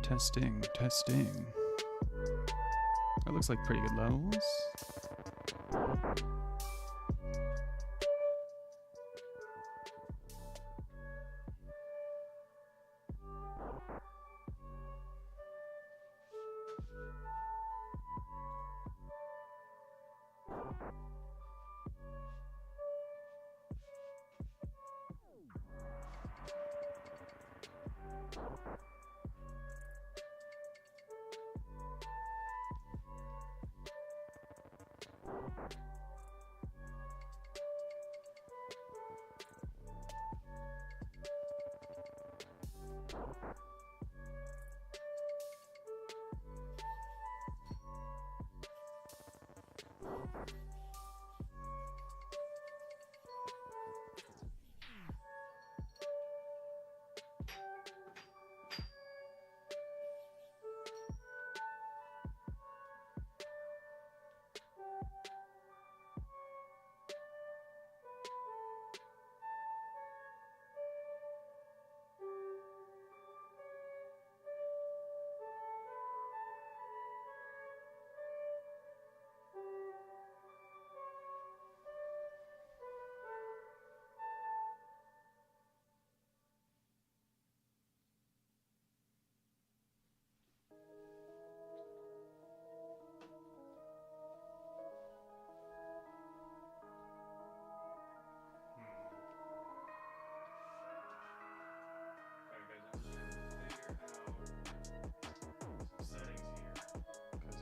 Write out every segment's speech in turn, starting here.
Testing, testing. That looks like pretty good levels.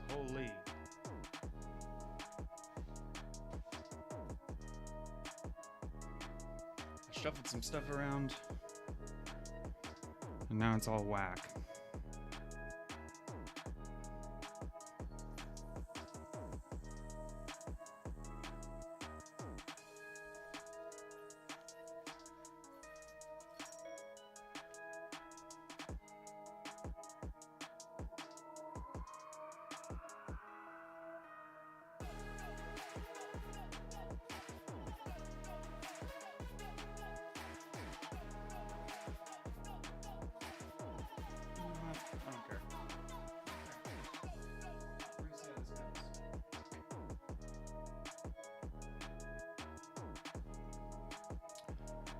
Holy. I shuffled some stuff around, and now it's all whack. I don't care. We're gonna see how this goes.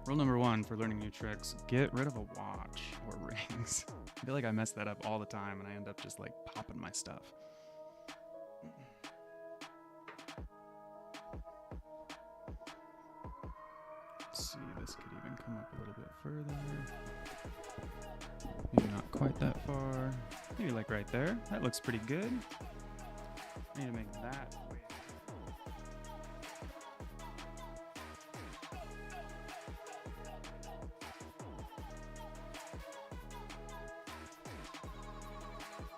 Rule number 1 for learning new tricks: get rid of a watch or rings. I feel like I mess that up all the time and I end up just like popping my stuff. Let's see, this could even come up a little bit further. Maybe not quite that far. Maybe like right there. That looks pretty good. I need to make that way.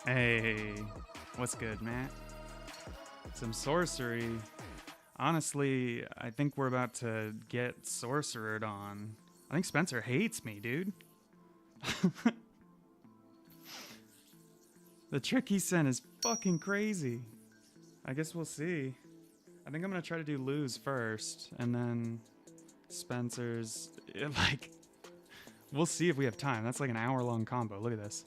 Hey, what's good, Matt? Some sorcery. Honestly, I think we're about to get sorcered on. I think Spencer hates me, dude. The trick he sent is fucking crazy. I guess we'll see. I think I'm gonna try to do Lou's first, and then Spencer's. Like, we'll see if we have time. That's like an hour-long combo. Look at this.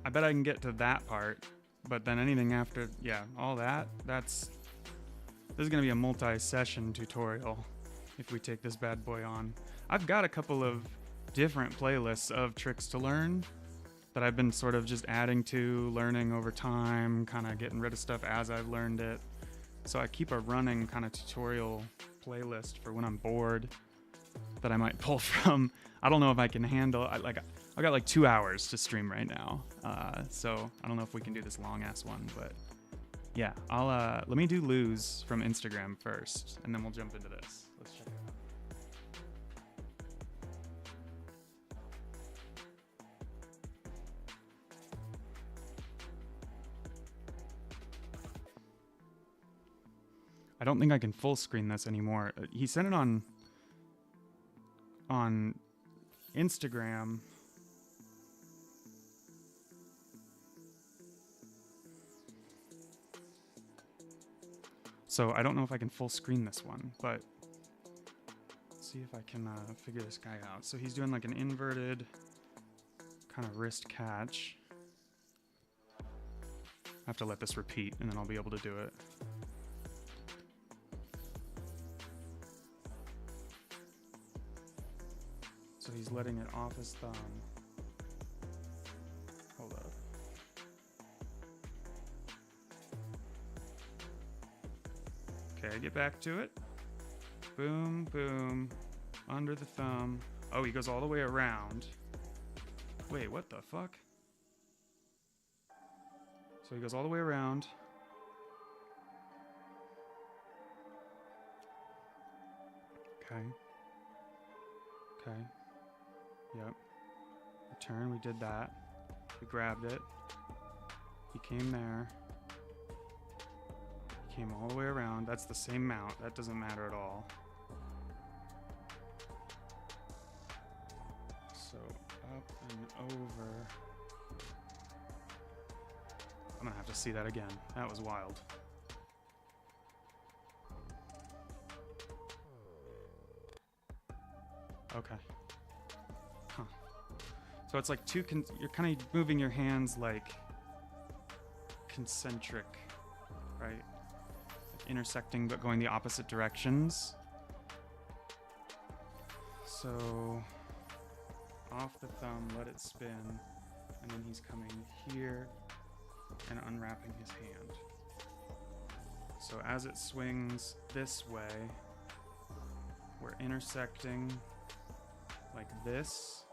I bet I can get to that part, but then anything after, yeah, all that, this is gonna be a multi-session tutorial if we take this bad boy on. I've got a couple of different playlists of tricks to learn that I've been sort of just adding to, learning over time, kind of getting rid of stuff as I've learned it. So I keep a running kind of tutorial playlist for when I'm bored that I might pull from. I don't know if I can handle, I got like 2 hours to stream right now. So I don't know if we can do this long ass one, but yeah, let me do Lou's from Instagram first, and then we'll jump into this. Let's check it out. I don't think I can full screen this anymore. He sent it on Instagram. So I don't know if I can full screen this one, but let's see if I can figure this guy out. So he's doing like an inverted kind of wrist catch. I have to let this repeat and then I'll be able to do it. So he's letting it off his thumb. Hold up. Okay, get back to it. Boom, boom. Under the thumb. Oh, he goes all the way around. Wait, what the fuck? So he goes all the way around. Okay. Okay. Yep. Return, we did that. We grabbed it. He came there. He came all the way around. That's the same mount. That doesn't matter at all. So up and over. I'm gonna have to see that again. That was wild. Okay. Huh. So it's like you're kind of moving your hands like concentric, right? Like intersecting but going the opposite directions. So off the thumb, let it spin, and then he's coming here and unwrapping his hand. So as it swings this way, we're intersecting like this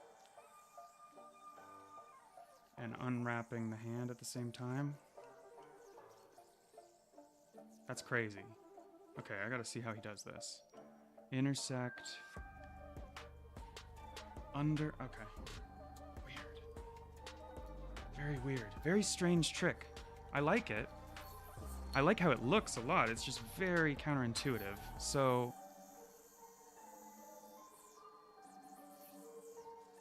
and unwrapping the hand at the same time. That's crazy. Okay, I gotta see how he does this. Intersect. Under. Okay. Weird. Very weird. Very strange trick. I like it. I like how it looks a lot. It's just very counterintuitive. So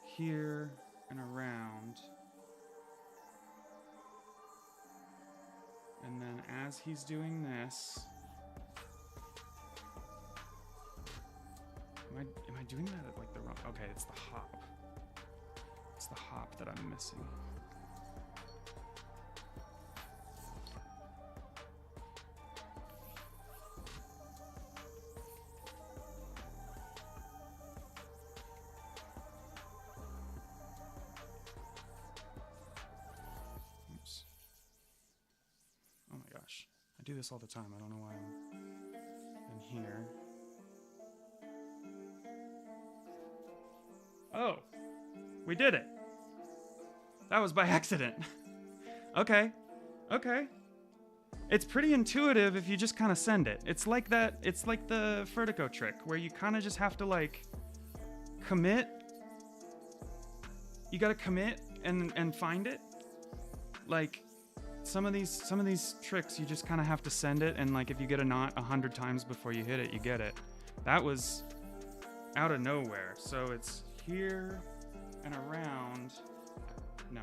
here and around. And then as he's doing this, am I doing that at like the wrong? Okay, it's the hop. It's the hop that I'm missing. Oops. Oh my gosh. I do this all the time. I don't know why I'm in here. Oh, we did it. That was by accident. Okay. Okay. It's pretty intuitive if you just kind of send it. It's like that. It's like the vertigo trick where you kind of just have to like commit. You got to commit and find it. Like some of these tricks, you just kind of have to send it. And like if you get a knot 100 times before you hit it, you get it. That was out of nowhere. So it's here and around. No.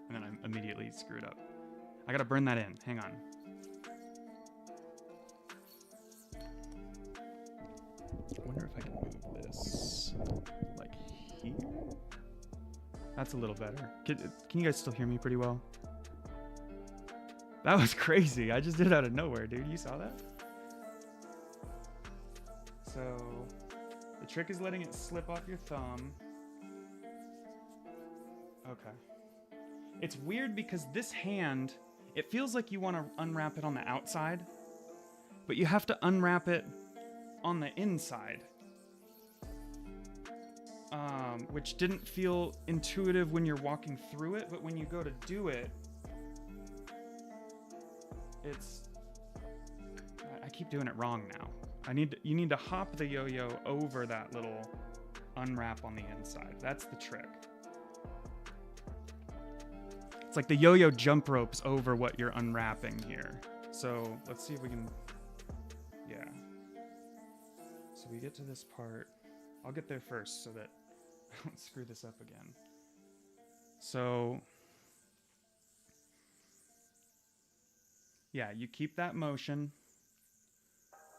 And then I immediately screwed up. I gotta burn that in. Hang on. I wonder if I can move this like here. That's a little better. Can you guys still hear me pretty well? That was crazy. I just did it out of nowhere, dude. You saw that? So the trick is letting it slip off your thumb. Okay. It's weird because this hand, it feels like you want to unwrap it on the outside, but you have to unwrap it on the inside, which didn't feel intuitive when you're walking through it, but when you go to do it, I keep doing it wrong now. You need to hop the yo-yo over that little unwrap on the inside. That's the trick. It's like the yo-yo jump ropes over what you're unwrapping here. So let's see if we can, yeah. So we get to this part. I'll get there first so that I don't screw this up again. So yeah, you keep that motion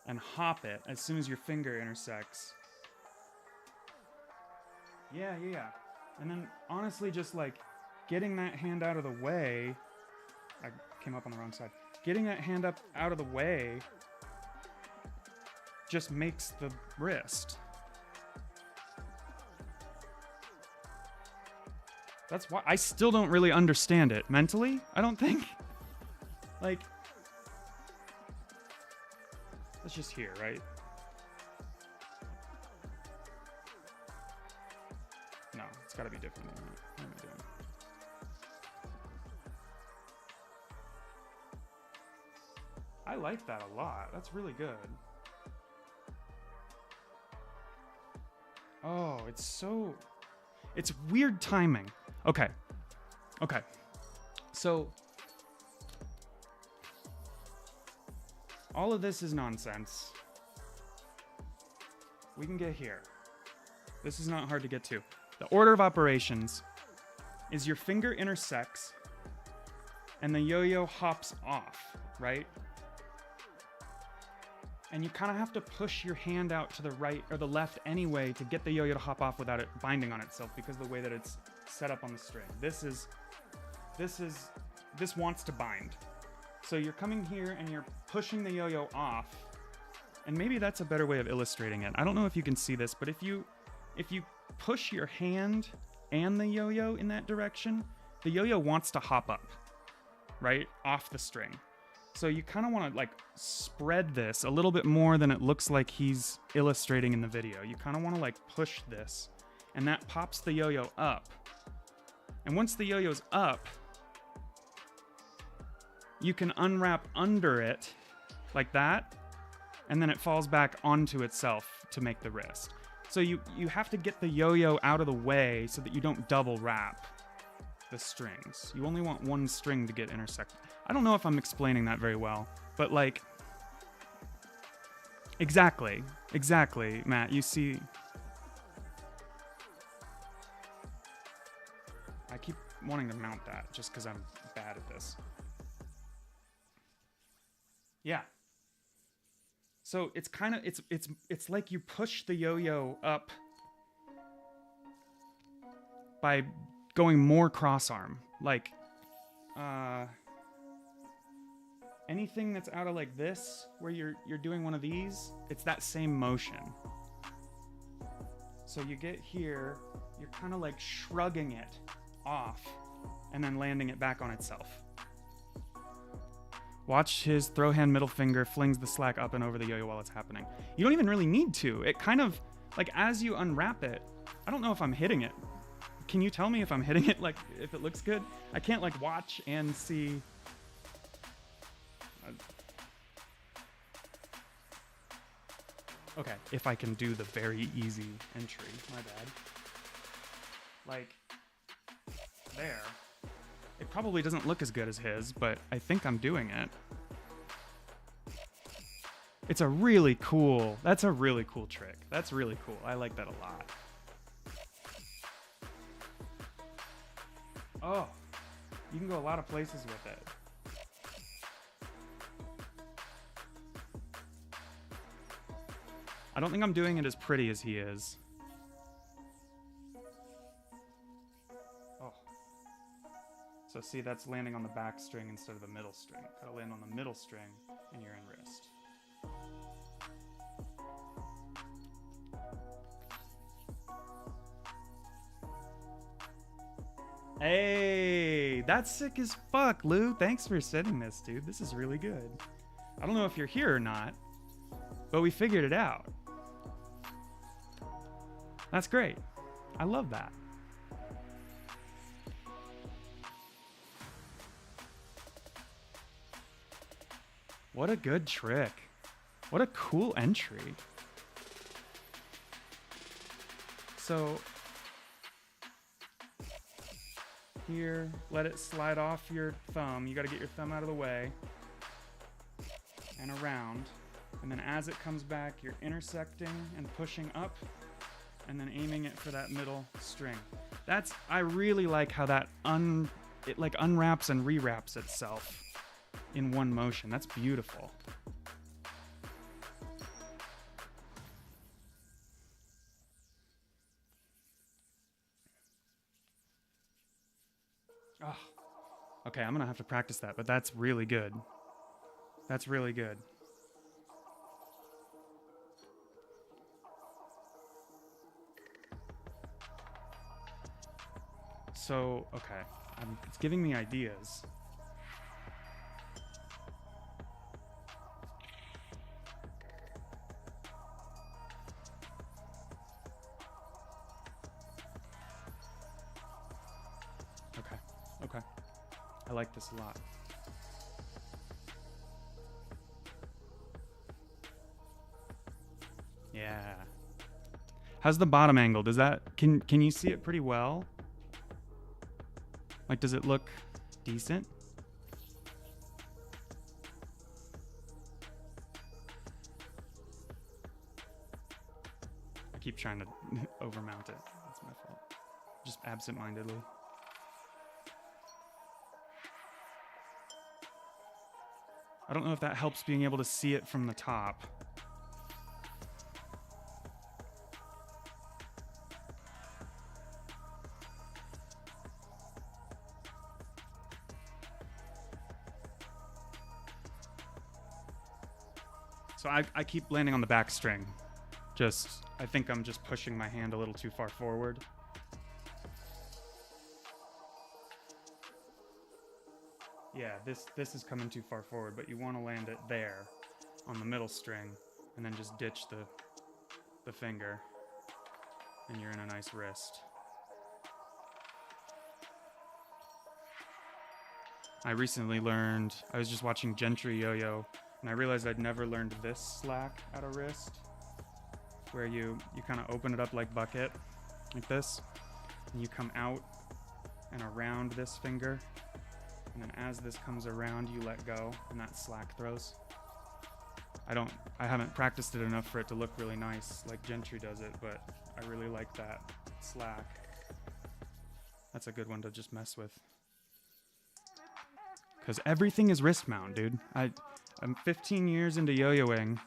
and hop it as soon as your finger intersects. Yeah. And then honestly, just like getting that hand out of the way. I came up on the wrong side. Getting that hand up out of the way just makes the wrist. That's why I still don't really understand it mentally, I don't think. Like, that's just here, right? No, it's gotta be different than that. What am I doing? I like that a lot. That's really good. Oh, it's weird timing. Okay. So, all of this is nonsense. We can get here. This is not hard to get to. The order of operations is your finger intersects and the yo-yo hops off, right? And you kind of have to push your hand out to the right or the left anyway to get the yo-yo to hop off without it binding on itself because of the way that it's set up on the string. This wants to bind. So you're coming here and you're pushing the yo-yo off. And maybe that's a better way of illustrating it. I don't know if you can see this, but if you push your hand and the yo-yo in that direction, the yo-yo wants to hop up, right? Off the string. So you kind of want to like spread this a little bit more than it looks like he's illustrating in the video. You kind of want to like push this, and that pops the yo-yo up. And once the yo-yo's up, you can unwrap under it like that, and then it falls back onto itself to make the wrist. So you have to get the yo-yo out of the way so that you don't double wrap the strings. You only want one string to get intersected. I don't know if I'm explaining that very well, but like, exactly, Matt, you see. I keep wanting to mount that just because I'm bad at this. Yeah. So it's kind of, it's like you push the yo-yo up by going more cross arm. Like, anything that's out of like this, where you're doing one of these, it's that same motion. So you get here, you're kind of like shrugging it off and then landing it back on itself. Watch his throw hand middle finger flings the slack up and over the yo-yo while it's happening. You don't even really need to. It kind of, like as you unwrap it, I don't know if I'm hitting it. Can you tell me if I'm hitting it, like if it looks good? I can't like watch and see. Okay, if I can do the very easy entry, my bad. Like, there. It probably doesn't look as good as his, but I think I'm doing it. It's a really cool, that's a really cool trick. That's really cool. I like that a lot. Oh, you can go a lot of places with it. I don't think I'm doing it as pretty as he is. Oh. So see, that's landing on the back string instead of the middle string. Gotta land on the middle string and you're in wrist. Hey, that's sick as fuck, Lou. Thanks for sending this, dude. This is really good. I don't know if you're here or not, but we figured it out. That's great. I love that. What a good trick. What a cool entry. So here, let it slide off your thumb. You got to get your thumb out of the way and around. And then as it comes back, you're intersecting and pushing up and then aiming it for that middle string. I really like how that it like unwraps and rewraps itself in one motion. That's beautiful. Oh. Okay, I'm gonna have to practice that, but that's really good. That's really good. So, okay, it's giving me ideas. Okay, okay. I like this a lot. Yeah. How's the bottom angle? Does that, can you see it pretty well? Like, does it look decent? I keep trying to overmount it. That's my fault. Just absent-mindedly. I don't know if that helps being able to see it from the top. So I keep landing on the back string. I think I'm just pushing my hand a little too far forward. Yeah, this is coming too far forward, but you want to land it there on the middle string and then just ditch the finger and you're in a nice wrist. I recently learned, I was just watching Gentry YoYo, and I realized I'd never learned this slack at a wrist, where you kind of open it up like bucket, like this, and you come out and around this finger, and then as this comes around, you let go, and that slack throws. I haven't practiced it enough for it to look really nice like Gentry does it, but I really like that slack. That's a good one to just mess with. Because everything is wrist mount, dude. I'm 15 years into yo-yoing.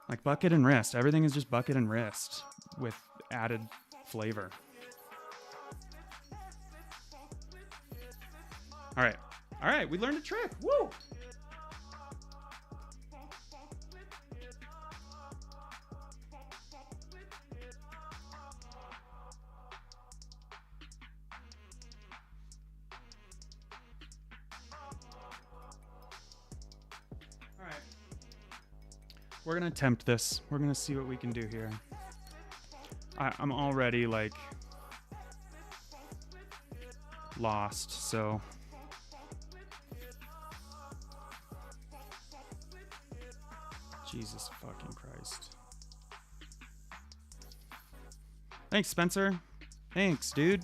Like bucket and wrist. Everything is just bucket and wrist with added flavor. All right, we learned a trick. Woo! We're gonna attempt this. We're gonna see what we can do here. I'm already like lost, so Jesus fucking Christ. Thanks, Spencer. Thanks, dude.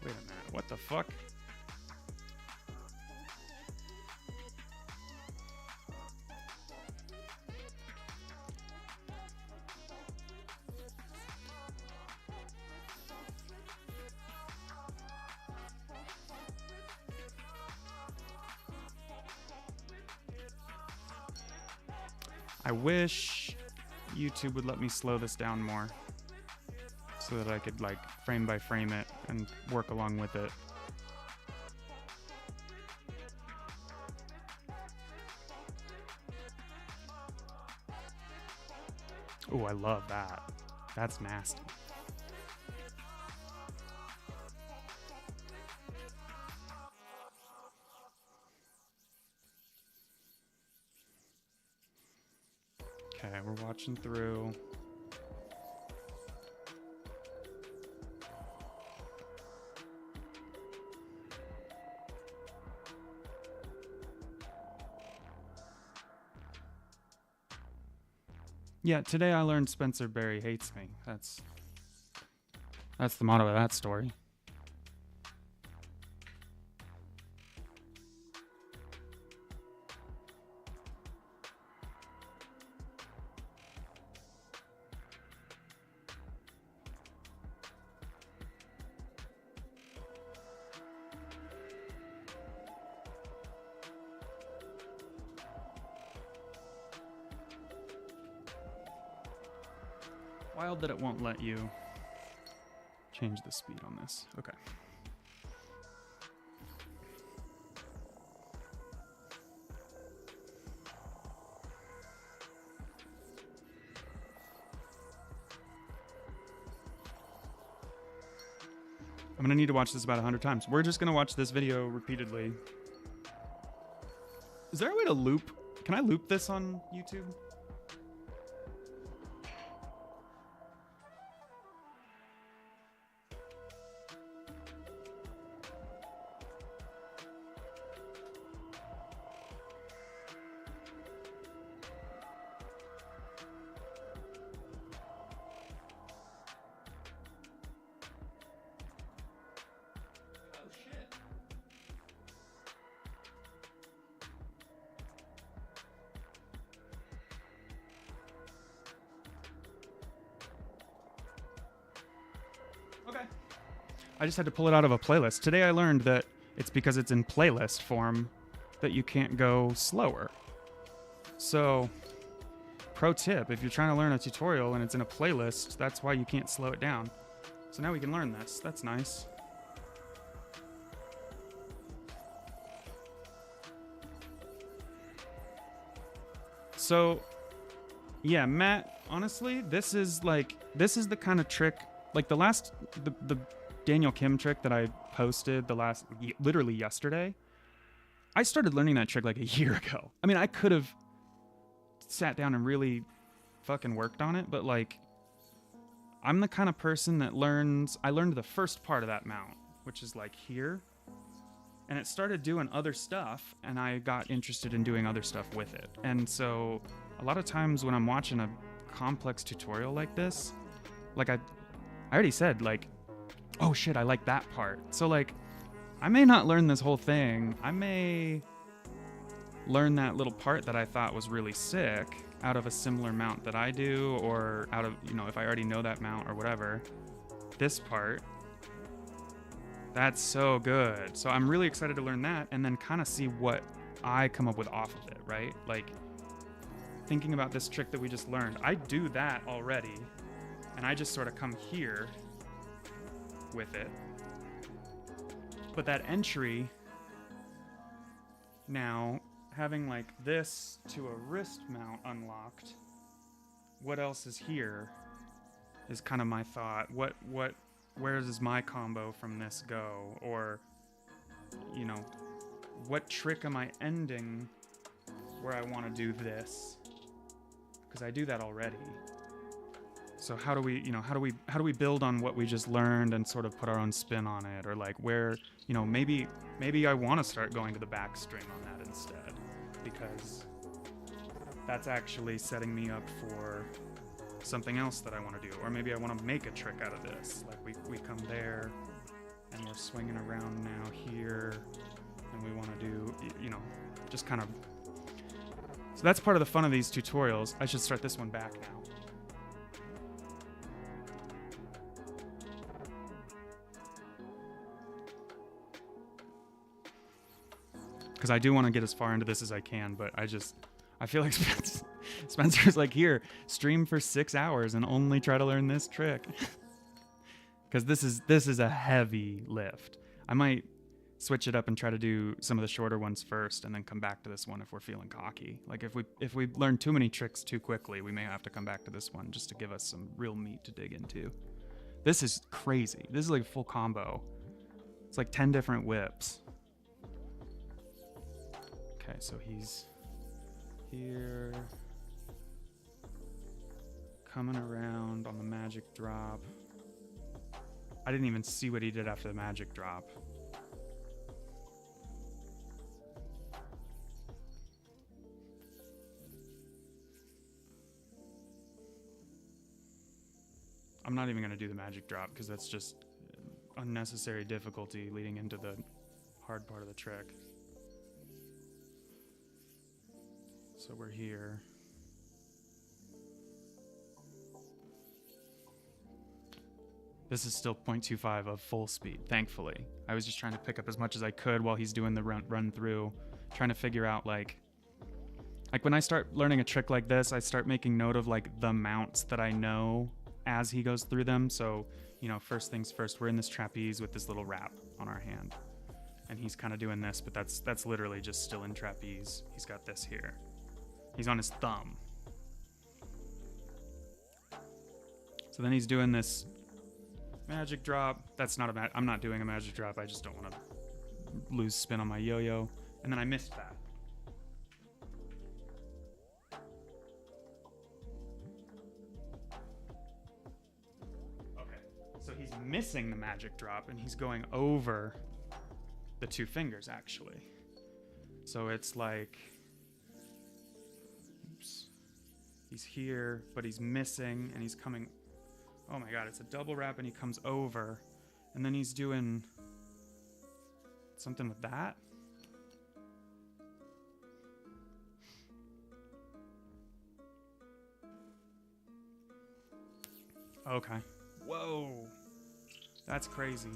Wait a minute, what the fuck? I wish YouTube would let me slow this down more so that I could like frame by frame it and work along with it. Oh, I love that. That's nasty. Okay, we're watching through. Yeah, today I learned Spencer Berry hates me. That's the motto of that story. Wild that it won't let you change the speed on this. Okay. I'm gonna need to watch this about 100 times. We're just gonna watch this video repeatedly. Is there a way to loop? Can I loop this on YouTube? Okay. I just had to pull it out of a playlist. Today I learned that it's because it's in playlist form that you can't go slower. So, pro tip, if you're trying to learn a tutorial and it's in a playlist, that's why you can't slow it down. So now we can learn this. That's nice. So, yeah, Matt, honestly, this is the kind of trick, like the Daniel Kim trick that I posted literally yesterday. I started learning that trick like a year ago. I mean, I could have sat down and really fucking worked on it, but like, I'm the kind of person that I learned the first part of that mount, which is like here, and it started doing other stuff, and I got interested in doing other stuff with it. And so a lot of times when I'm watching a complex tutorial like this, like I already said, like, oh shit, I like that part. So like, I may not learn this whole thing. I may learn that little part that I thought was really sick out of a similar mount that I do, or out of, if I already know that mount or whatever. This part, that's so good. So I'm really excited to learn that and then kind of see what I come up with off of it, right? Like, thinking about this trick that we just learned, I do that already, and I just sort of come here with it. But that entry, now having like this to a wrist mount unlocked, what else is here is kind of my thought. Where does my combo from this go? Or, what trick am I ending where I want to do this? Because I do that already. So how do we build on what we just learned and sort of put our own spin on it? Or like where, maybe I want to start going to the back string on that instead, because that's actually setting me up for something else that I want to do. Or maybe I want to make a trick out of this. Like we come there and we're swinging around now here, and we want to do, just kind of. So that's part of the fun of these tutorials. I should start this one back now. Because I do want to get as far into this as I can, but I feel like Spencer's like, here, stream for 6 hours and only try to learn this trick. Because this is a heavy lift. I might switch it up and try to do some of the shorter ones first and then come back to this one if we're feeling cocky. Like if we learn too many tricks too quickly, we may have to come back to this one just to give us some real meat to dig into. This is crazy. This is like a full combo. It's like 10 different whips. Okay, so he's here, coming around on the magic drop. I didn't even see what he did after the magic drop. I'm not even going to do the magic drop because that's just unnecessary difficulty leading into the hard part of the trick. So we're here. This is still 0.25 of full speed, thankfully. I was just trying to pick up as much as I could while he's doing the run through, trying to figure out like when I start learning a trick like this, I start making note of like the mounts that I know as he goes through them. So, you know, first things first, we're in this trapeze with this little wrap on our hand. And he's kind of doing this, but that's literally just still in trapeze. He's got this here. He's on his thumb. So then he's doing this magic drop. That's not I'm not doing a magic drop. I just don't want to lose spin on my yo-yo. And then I missed that. Okay, so he's missing the magic drop and he's going over the two fingers actually. So it's like, oops, he's here, but he's missing and he's coming. Oh my God, it's a double wrap and he comes over and then he's doing something with that. Okay. Whoa. That's crazy.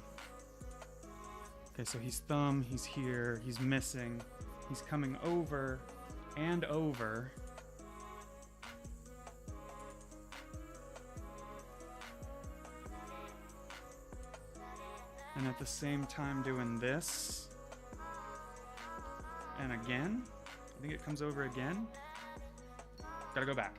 Okay, so he's thumb, he's here, he's missing, he's coming over and over. And at the same time doing this. And again. I think it comes over again. Gotta go back.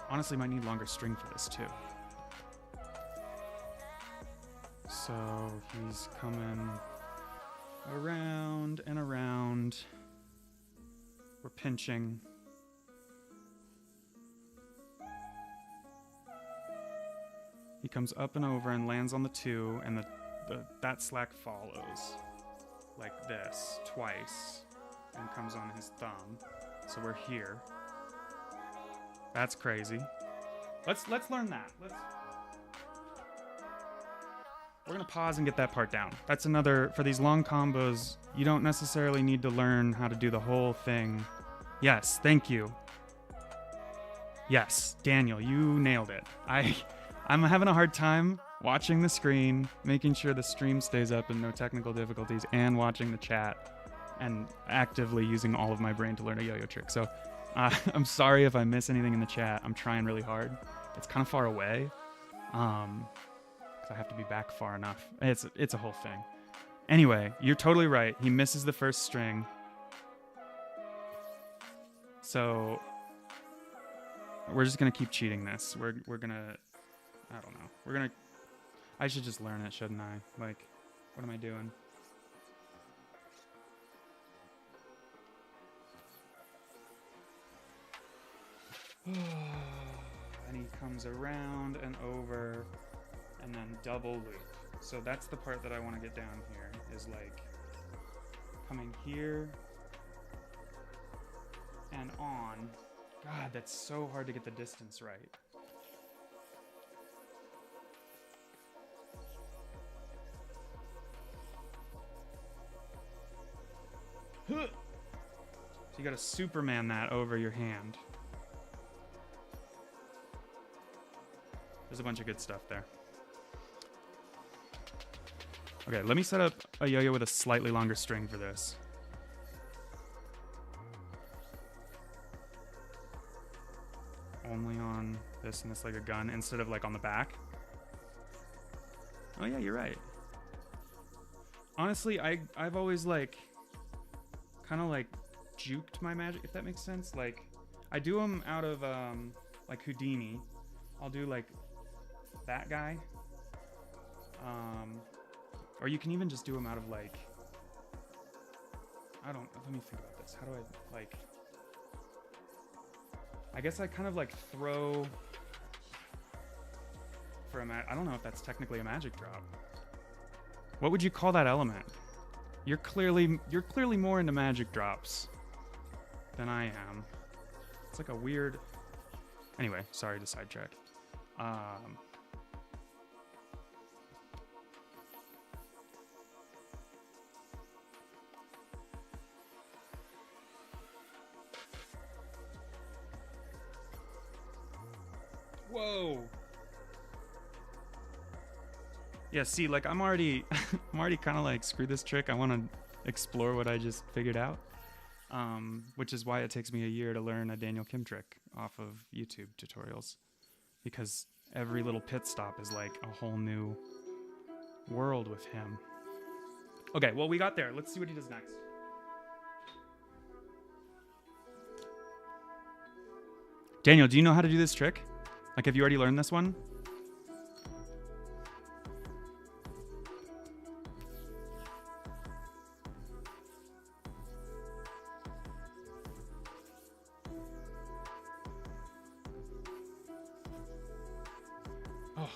Honestly, might need longer string for this too. So he's coming around and around. We're pinching. He comes up and over and lands on the two, and that slack follows like this twice and comes on his thumb. So we're here. That's crazy. Let's learn that. We're gonna pause and get that part down. That's another, for these long combos, you don't necessarily need to learn how to do the whole thing. Yes, thank you. Yes, Daniel, you nailed it. I'm having a hard time watching the screen, making sure the stream stays up and no technical difficulties, and watching the chat and actively using all of my brain to learn a yo-yo trick. So I'm sorry if I miss anything in the chat. I'm trying really hard. It's kind of far away. 'Cause I have to be back far enough. It's a whole thing. Anyway, you're totally right. He misses the first string. So we're just gonna keep cheating this. We're gonna, I don't know. I should just learn it, shouldn't I? Like, what am I doing? And he comes around and over and then double loop. So that's the part that I want to get down here, is like coming here and on. God, that's so hard to get the distance right. So you gotta Superman that over your hand. There's a bunch of good stuff there. Okay, let me set up a yo-yo with a slightly longer string for this. Only on this and this like a gun instead of like on the back. Oh yeah, you're right. Honestly, I've always like kind of like juked my magic, if that makes sense. Like I do them out of like Houdini. I'll do like that guy. Or you can even just do them out of like, let me think about this. How do I like, I guess I kind of like throw for I don't know if that's technically a magic drop. What would you call that element? You're clearly more into magic drops than I am. It's like a weird, anyway, sorry to sidetrack. Whoa. Yeah, see, like I'm already kind of like, screw this trick. I want to explore what I just figured out. which is why it takes me a year to learn a Daniel Kim trick off of YouTube tutorials, because every little pit stop is like a whole new world with him. Okay, well, we got there. Let's see what he does next. Daniel, do you know how to do this trick? Like, have you already learned this one? Oh.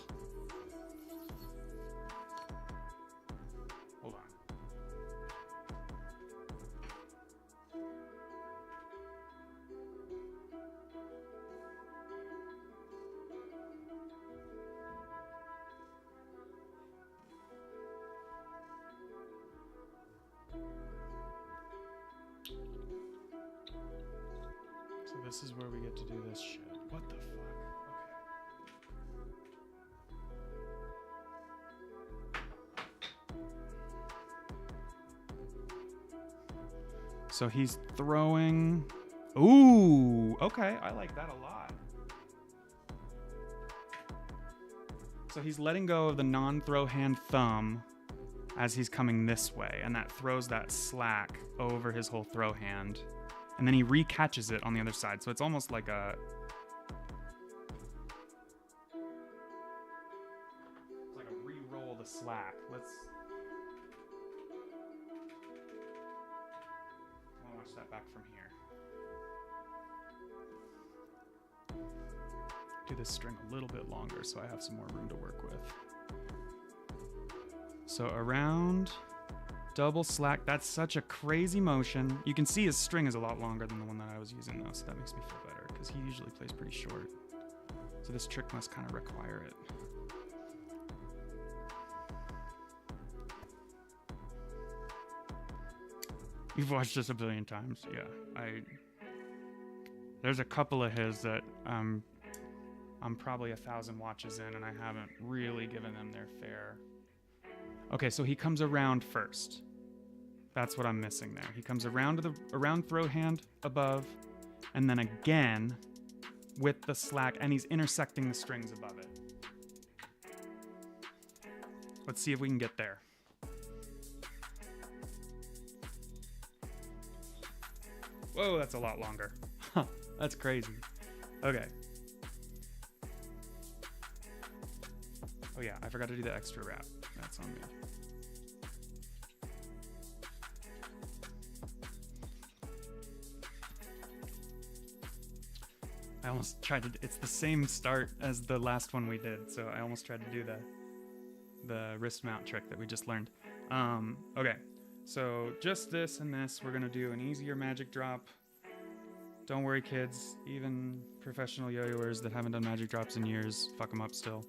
Hold on. So this is where we get to do this shit. What the fuck? So he's throwing. Ooh, okay. I like that a lot. So he's letting go of the non-throw hand thumb as he's coming this way, and that throws that slack over his whole throw hand. And then he recatches it on the other side. So it's almost like a... It's like a re-roll the slack. Let's... I'll watch that back from here. Do this string a little bit longer so I have some more room to work with. So around, double slack. That's such a crazy motion. You can see his string is a lot longer than the one that I was using though, so that makes me feel better because he usually plays pretty short. So this trick must kind of require it. You've watched this a billion times. Yeah, there's a couple of his that I'm probably 1,000 watches in and I haven't really given them their fair. Okay, so he comes around first. That's what I'm missing there. He comes around to the throw hand above, and then again with the slack, and he's intersecting the strings above it. Let's see if we can get there. Whoa, that's a lot longer. Huh, that's crazy. Okay. Oh yeah, I forgot to do the extra wrap. That's on me. I almost tried to, it's the same start as the last one we did, so I almost tried to do the wrist mount trick that we just learned. Okay, so just this and this, we're gonna do an easier magic drop. Don't worry kids, even professional yo-yoers that haven't done magic drops in years, fuck them up still.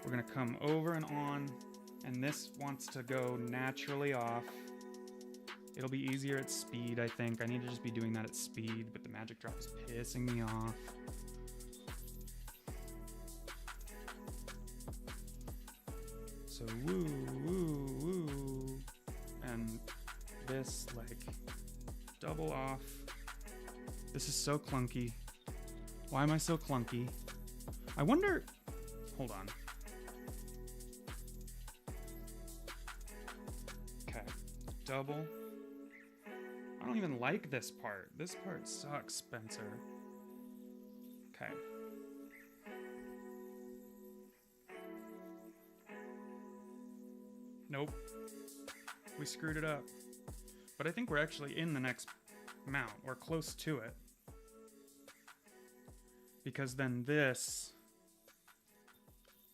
We're gonna come over and on, and this wants to go naturally off. It'll be easier at speed, I think. I need to just be doing that at speed, but the magic drop is pissing me off. So woo, woo, woo. And this, like, double off. This is so clunky. Why am I so clunky? I wonder... Hold on. Okay. Double. I don't even like this part. This part sucks, Spencer. Okay. Nope. We screwed it up. But I think we're actually in the next mount, or close to it. Because then this...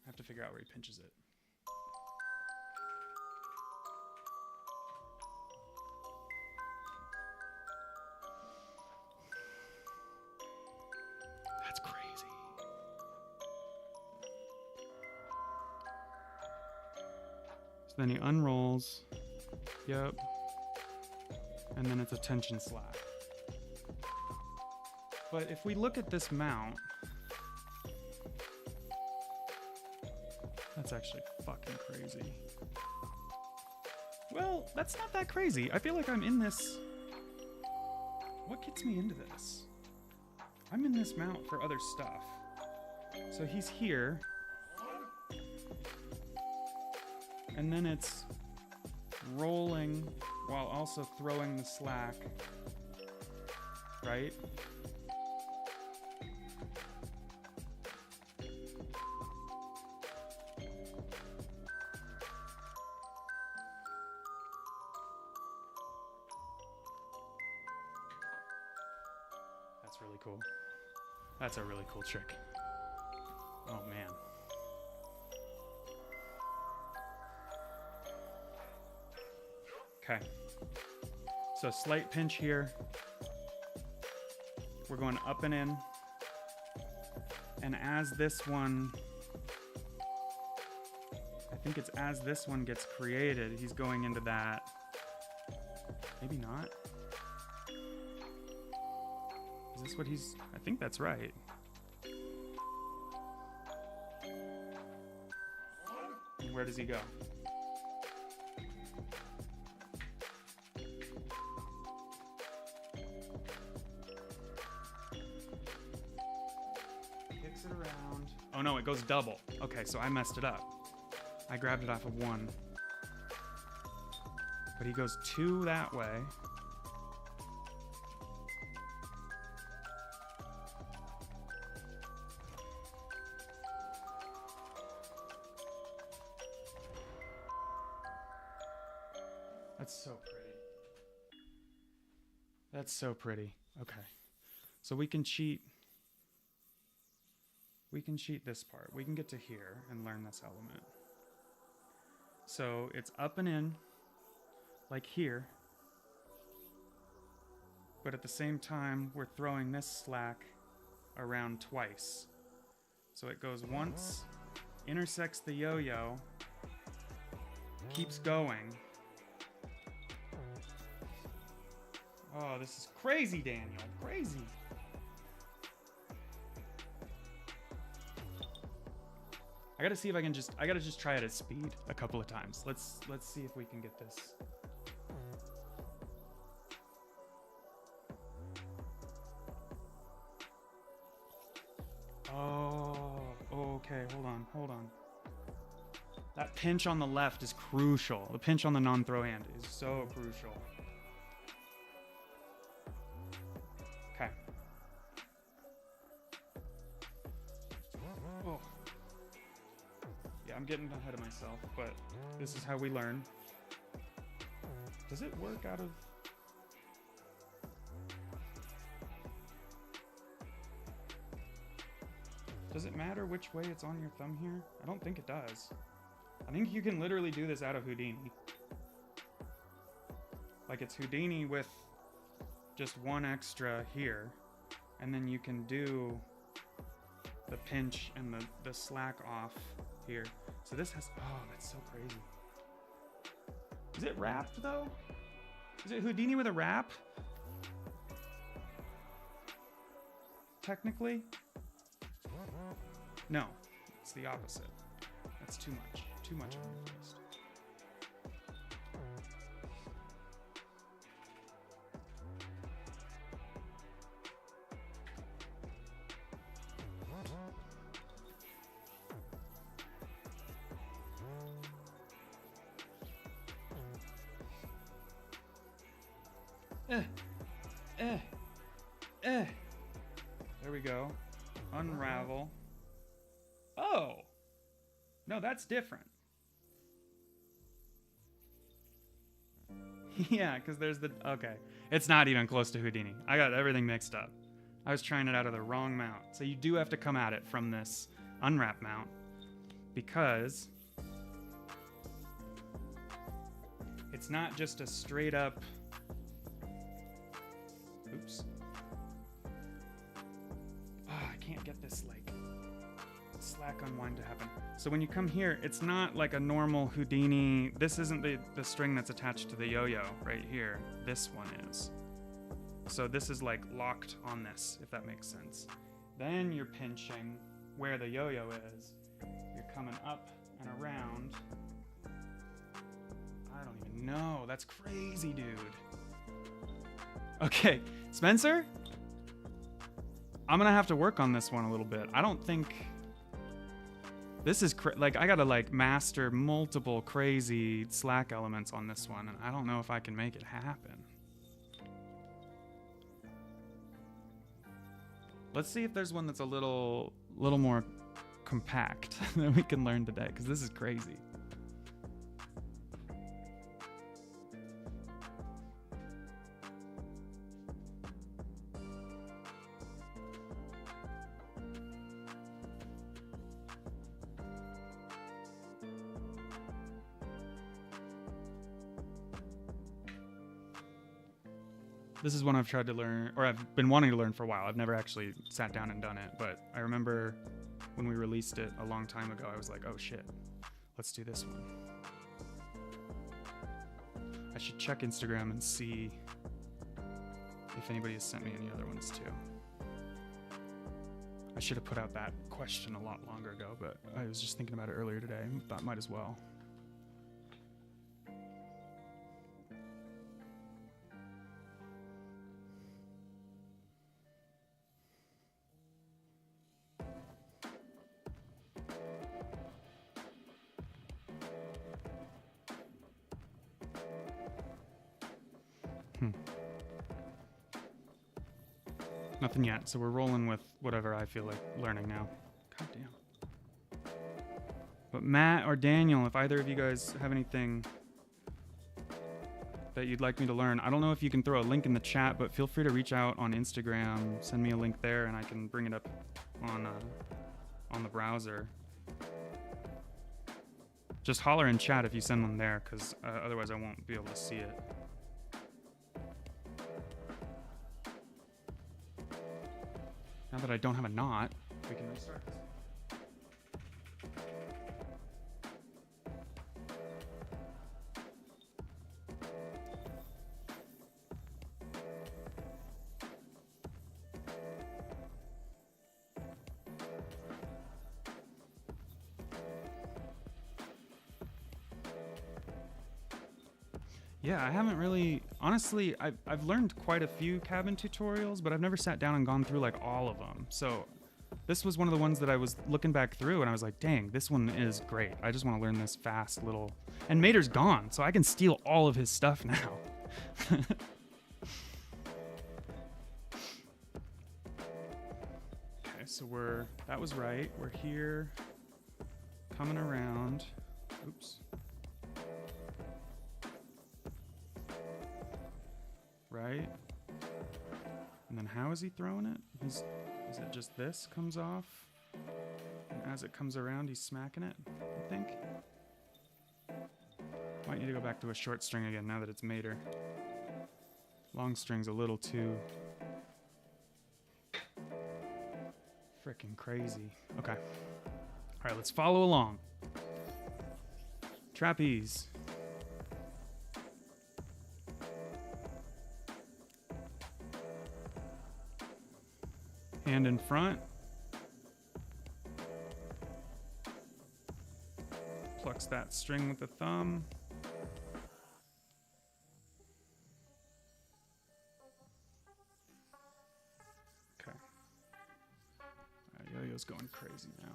I have to figure out where he pinches it. That's crazy. So then he unrolls. Yep. And then it's a tension slack. But if we look at this mount, that's actually fucking crazy. Well, that's not that crazy. I feel like I'm in this. What gets me into this? I'm in this mount for other stuff. So he's here. And then it's rolling while also throwing the slack. Right? That's really cool. That's a really cool trick. Oh man. Okay. So slight pinch here. We're going up and in. And as this one, I think it's as this one gets created, he's going into that. Maybe not. Is this what he's, I think that's right. Where does he go? Kicks it around. Oh no, it goes double. Okay, so I messed it up. I grabbed it off of one. But he goes two that way. That's so pretty. That's so pretty. Okay. So we can cheat. We can cheat this part. We can get to here and learn this element. So it's up and in, like here. But at the same time, we're throwing this slack around twice. So it goes once, intersects the yo-yo, keeps going. Oh, this is crazy, Daniel. Crazy. I gotta see if I can I gotta just try it at speed a couple of times. Let's see if we can get this. Oh, okay, hold on. That pinch on the left is crucial. The pinch on the non-throw hand is so crucial. Okay. Oh. Yeah, I'm getting ahead of myself, but this is how we learn. Does it work out of... Does it matter which way it's on your thumb here? I don't think it does. I think you can literally do this out of Houdini. Like it's Houdini with just one extra here, and then you can do the pinch and the slack off here. So this has, oh, that's so crazy. Is it wrapped though? Is it Houdini with a wrap? Technically? No, it's the opposite. That's too much. Too much on your wrist. There we go. Unravel. Oh! No, that's different. Yeah, because there's the... Okay. It's not even close to Houdini. I got everything mixed up. I was trying it out of the wrong mount. So you do have to come at it from this unwrap mount. Because... it's not just a straight up... Oops. I can't get this, like, slack unwind to happen. So when you come here, it's not like a normal Houdini. This isn't the string that's attached to the yo-yo right here. This one is. So this is like locked on this, if that makes sense. Then you're pinching where the yo-yo is. You're coming up and around. I don't even know. That's crazy, dude. Okay, Spencer? I'm gonna have to work on this one a little bit. I don't think... This is, like, I gotta, like, master multiple crazy Slack elements on this one, and I don't know if I can make it happen. Let's see if there's one that's a little more compact that we can learn today, because this is crazy. This is one I've tried to learn, or I've been wanting to learn for a while. I've never actually sat down and done it, but I remember when we released it a long time ago, I was like, oh shit, let's do this one. I should check Instagram and see if anybody has sent me any other ones too. I should have put out that question a lot longer ago, but I was just thinking about it earlier today. Thought might as well. Nothing yet, so we're rolling with whatever I feel like learning now. God damn. But Matt or Daniel, if either of you guys have anything that you'd like me to learn, I don't know if you can throw a link in the chat, but feel free to reach out on Instagram, send me a link there, and I can bring it up on the browser. Just holler in chat if you send one there, because otherwise I won't be able to see it. Now that I don't have a knot, we can restart this. Yeah, I haven't really, honestly, I've learned quite a few cabin tutorials, but I've never sat down and gone through like all of them. So this was one of the ones that I was looking back through and I was like, dang, this one is great. I just want to learn this fast little, and Mater's gone, so I can steal all of his stuff now. Okay, so that was right. We're here, coming around. Oops. Right? And then how is he throwing it? Is it just this comes off? And as it comes around, he's smacking it, I think. Might need to go back to a short string again now that it's Mater. Long string's a little too frickin' crazy. Okay. All right, let's follow along. Trapeze. Hand in front. Plucks that string with the thumb. Okay. Yo-yo's going crazy now.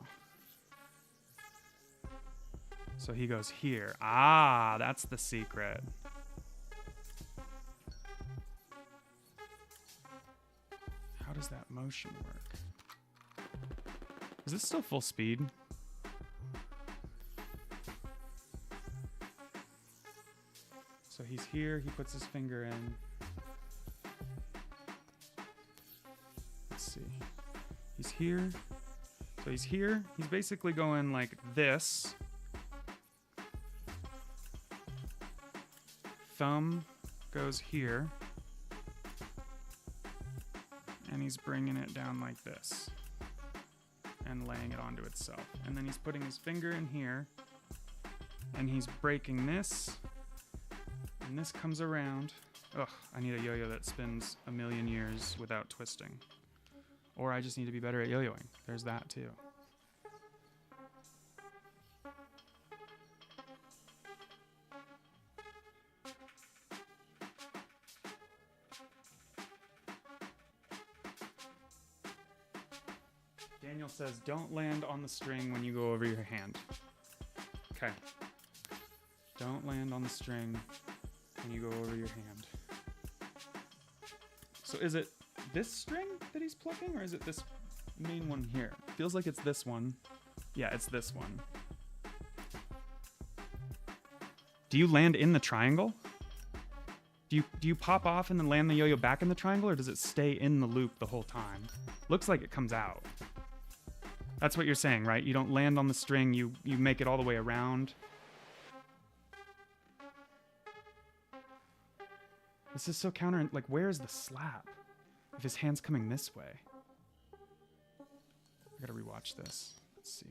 So he goes here. Ah, that's the secret. How does that motion work? Is this still full speed? So he's here, he puts his finger in. Let's see. He's here. So he's here. He's basically going like this. Thumb goes here. And he's bringing it down like this and laying it onto itself. And then he's putting his finger in here and he's breaking this, and this comes around. Ugh, I need a yo-yo that spins a million years without twisting. Or I just need to be better at yo-yoing. There's that too. Daniel says, don't land on the string when you go over your hand. Okay. Don't land on the string when you go over your hand. So is it this string that he's plucking, or is it this main one here? Feels like it's this one. Yeah, it's this one. Do you land in the triangle? Do you pop off and then land the yo-yo back in the triangle, or does it stay in the loop the whole time? Looks like it comes out. That's what you're saying, right? You don't land on the string, you make it all the way around. This is so counter, like, where's the slap? If his hand's coming this way. I gotta rewatch this. Let's see.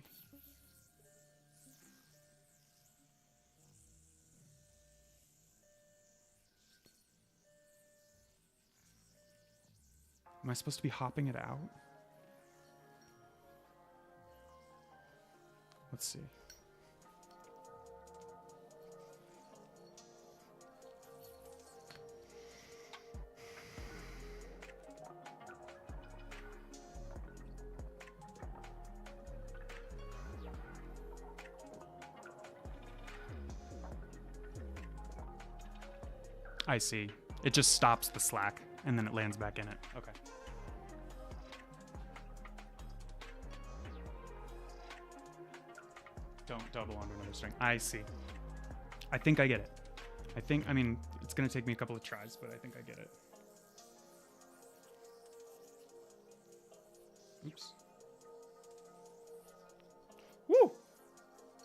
Am I supposed to be hopping it out? Let's see. I see. It just stops the slack and then it lands back in it. Okay. Don't double onto another string. I see. I think I get it. I mean, it's going to take me a couple of tries, but I think I get it. Oops. Woo!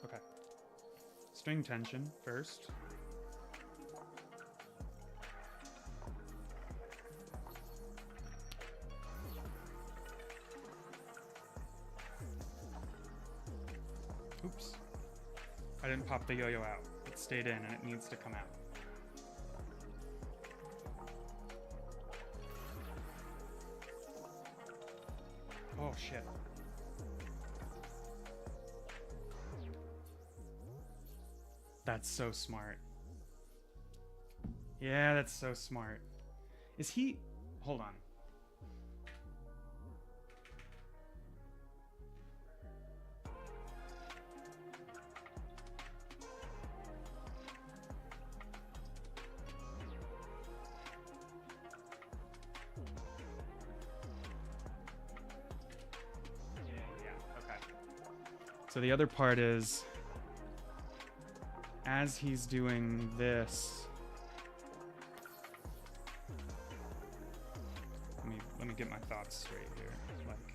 Okay. String tension first. Oops. I didn't pop the yo-yo out. It stayed in and it needs to come out. Oh shit. That's so smart. Yeah, that's so smart. Is he... Hold on. So the other part is, as he's doing this, let me get my thoughts straight here. Like,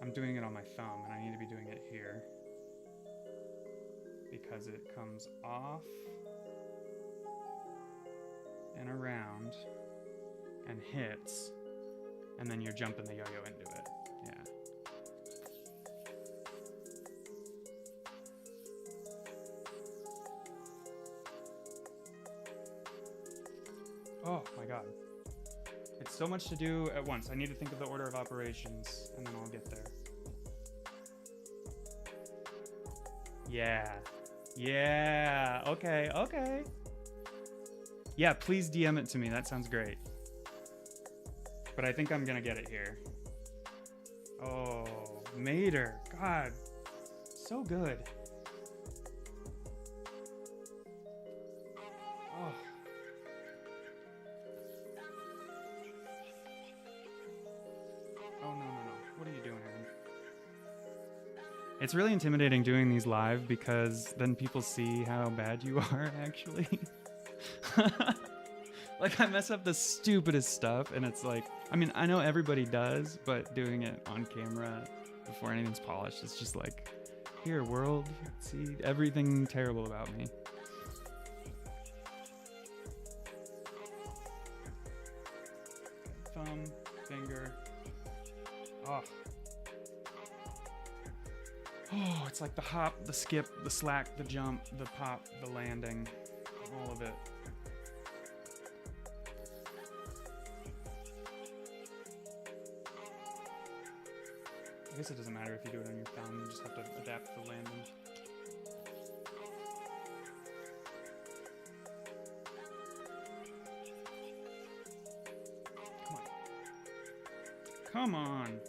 I'm doing it on my thumb, and I need to be doing it here because it comes off and around and hits. And then you're jumping the yo-yo into it. Yeah. Oh my god. It's so much to do at once. I need to think of the order of operations, and then I'll get there. Yeah. Yeah. Okay. Okay. Yeah, please DM it to me. That sounds great. But I think I'm gonna get it here. Oh, Mater. God. So good. Oh. Oh, no. What are you doing, Aaron? It's really intimidating doing these live because then people see how bad you are, actually. Like, I mess up the stupidest stuff, and it's like, I mean, I know everybody does, but doing it on camera before anything's polished, it's just like, here, world, see everything terrible about me. Thumb, finger. Oh. Oh, it's like the hop, the skip, the slack, the jump, the pop, the landing, all of it. I guess it doesn't matter if you do it on your thumb, you just have to adapt the landing. Come on.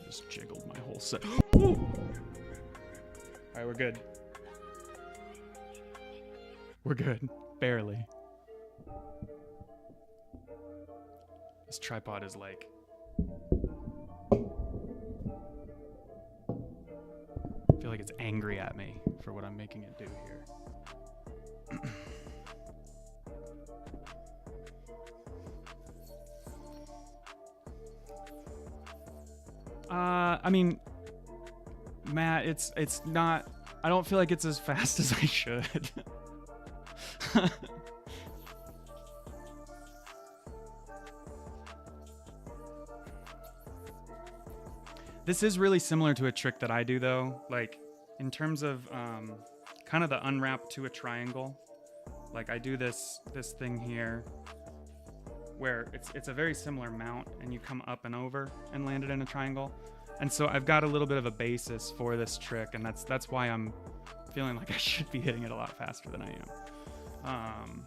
Just jiggled my whole set. All right, we're good. We're good. Barely. This tripod is like... I feel like it's angry at me for what I'm making it do here. I mean, Matt, it's not... I don't feel like it's as fast as I should. This is really similar to a trick that I do, though. Like, in terms of kind of the unwrap to a triangle. Like, I do this thing here where it's a very similar mount, and you come up and over and land it in a triangle. And so I've got a little bit of a basis for this trick, and that's why I'm feeling like I should be hitting it a lot faster than I am.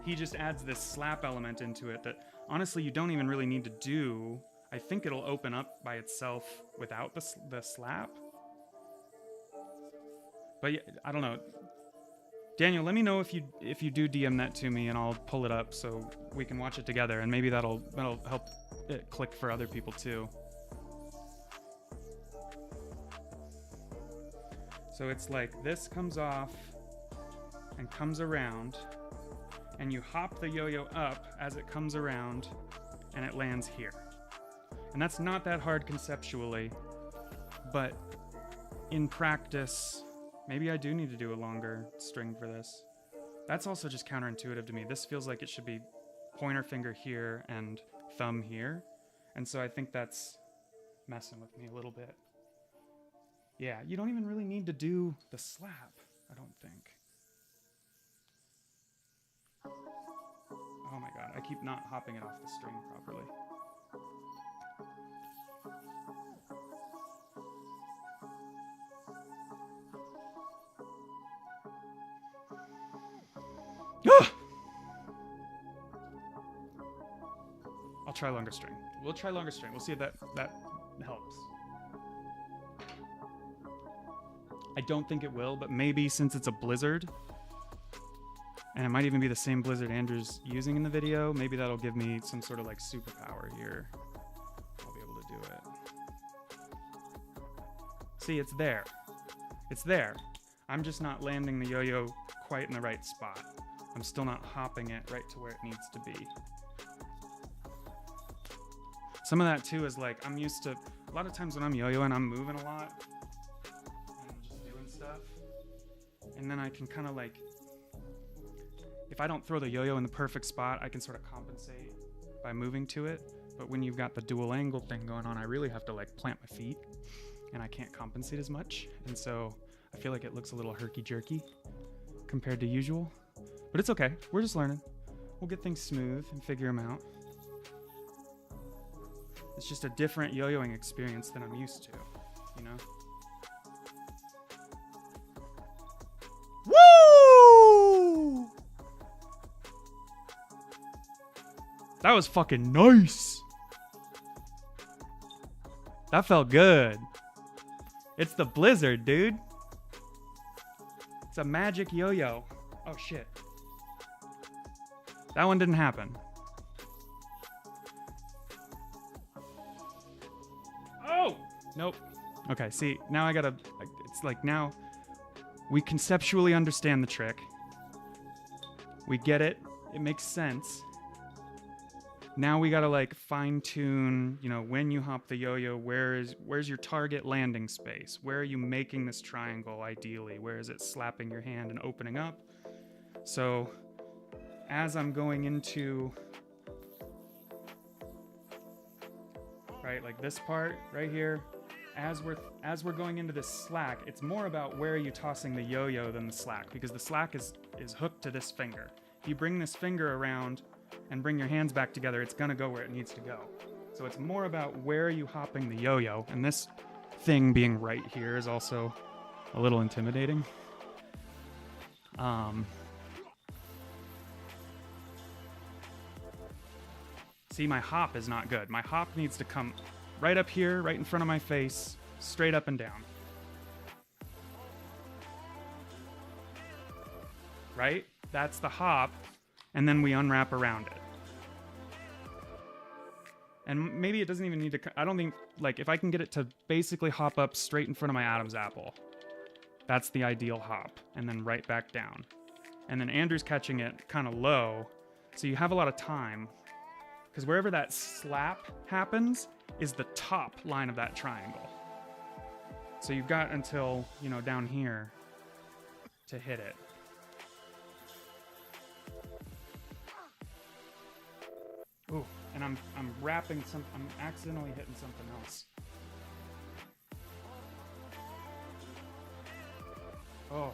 He just adds this slap element into it that honestly you don't even really need to do. I think it'll open up by itself without the slap. But yeah, I don't know. Daniel, let me know if you do DM that to me, and I'll pull it up so we can watch it together, and maybe that'll help it click for other people too. So it's like this comes off and comes around, and you hop the yo-yo up as it comes around, and it lands here. And that's not that hard conceptually, but in practice, maybe I do need to do a longer string for this. That's also just counterintuitive to me. This feels like it should be pointer finger here and thumb here. And so I think that's messing with me a little bit. Yeah, you don't even really need to do the slap, I don't think. Oh my god, I keep not hopping it off the string properly. I'll try longer string. We'll try longer string. We'll see if that helps. I don't think it will, but maybe since it's a blizzard, and it might even be the same blizzard Andrew's using in the video, maybe that'll give me some sort of like superpower here. I'll be able to do it. See, it's there. It's there. I'm just not landing the yo-yo quite in the right spot. I'm still not hopping it right to where it needs to be. Some of that too is like, I'm used to, a lot of times when I'm yo-yoing, I'm moving a lot. And I'm just doing stuff. And then I can kind of like, if I don't throw the yo-yo in the perfect spot, I can sort of compensate by moving to it. But when you've got the dual angle thing going on, I really have to like plant my feet, and I can't compensate as much. And so I feel like it looks a little herky-jerky compared to usual. But it's okay. We're just learning. We'll get things smooth and figure them out. It's just a different yo-yoing experience than I'm used to, you know? Woo! That was fucking nice. That felt good. It's the blizzard, dude. It's a magic yo-yo. Oh shit. That one didn't happen. Oh! Nope. Okay, see, now I gotta... It's like now we conceptually understand the trick. We get it. It makes sense. Now we gotta like fine tune, you know, when you hop the yo-yo, where's your target landing space? Where are you making this triangle ideally? Where is it slapping your hand and opening up? So as I'm going into, right, like this part right here, as we're going into this slack, it's more about where are you tossing the yo-yo than the slack, because the slack is hooked to this finger. If you bring this finger around and bring your hands back together, it's gonna go where it needs to go. So it's more about where are you hopping the yo-yo, and this thing being right here is also a little intimidating. See, my hop is not good. My hop needs to come right up here, right in front of my face, straight up and down. Right? That's the hop, and then we unwrap around it. And maybe it doesn't even need to... I don't think... Like, if I can get it to basically hop up straight in front of my Adam's apple, that's the ideal hop. And then right back down. And then Andrew's catching it kind of low, so you have a lot of time. Because wherever that slap happens is the top line of that triangle. So you've got until, you know, down here to hit it. Ooh, and I'm wrapping some... I'm accidentally hitting something else. Oh.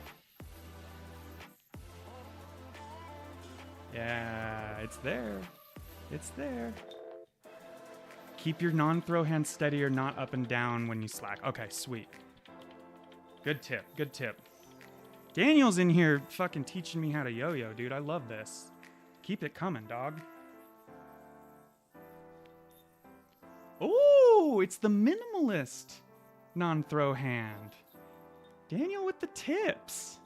Yeah, it's there. It's there. Keep your non-throw hand steady or not up and down when you slack. Okay, sweet. Good tip, good tip. Daniel's in here fucking teaching me how to yo-yo, dude. I love this. Keep it coming, dog. Ooh, it's the minimalist non-throw hand. Daniel with the tips.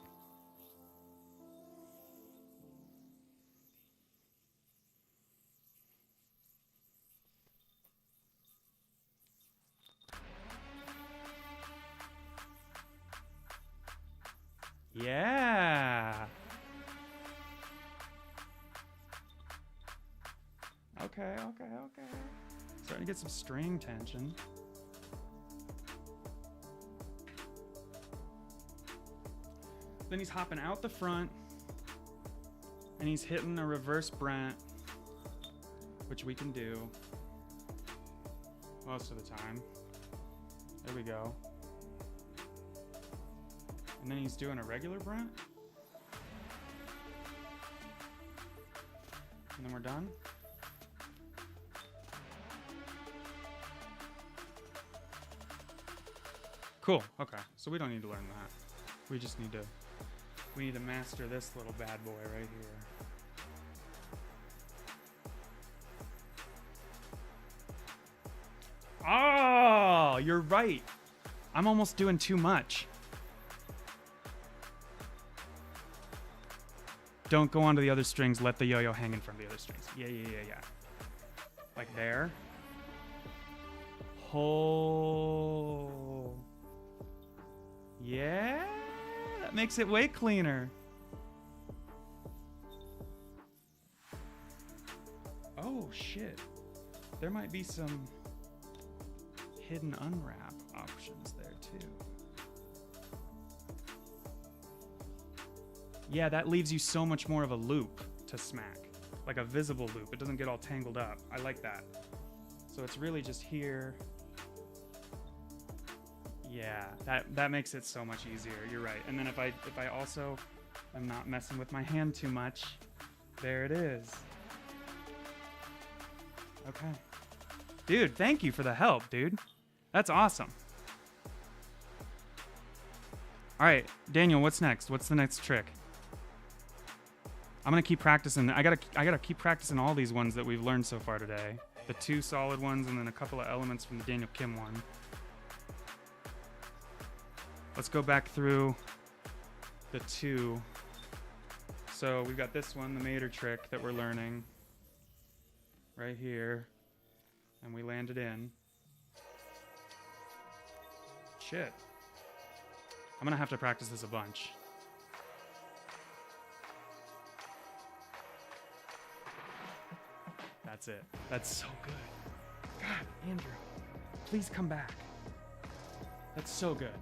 Yeah. Okay. Starting to get some string tension. Then he's hopping out the front, and he's hitting a reverse Brent, which we can do most of the time. There we go. And then he's doing a regular Brent. And then we're done. Cool, okay. So we don't need to learn that. We just need to... We need to master this little bad boy right here. Oh, you're right. I'm almost doing too much. Don't go onto the other strings. Let the yo-yo hang in front of the other strings. Yeah. Like there. Oh. Yeah. That makes it way cleaner. Oh, shit. There might be some hidden unwrap options there, too. Yeah, that leaves you so much more of a loop to smack. Like a visible loop. It doesn't get all tangled up. I like that. So it's really just here. Yeah, that makes it so much easier. You're right. And then if I also am not messing with my hand too much, there it is. Okay. Dude, thank you for the help, dude. That's awesome. All right, Daniel, what's next? What's the next trick? I'm gonna keep practicing. I gotta keep practicing all these ones that we've learned so far today. The 2 solid ones and then a couple of elements from the Daniel Kim one. Let's go back through the 2. So we've got this one, the Mater trick that we're learning right here, and we landed in. Shit. I'm gonna have to practice this a bunch. That's it. That's so good. God, Andrew, please come back. That's so good.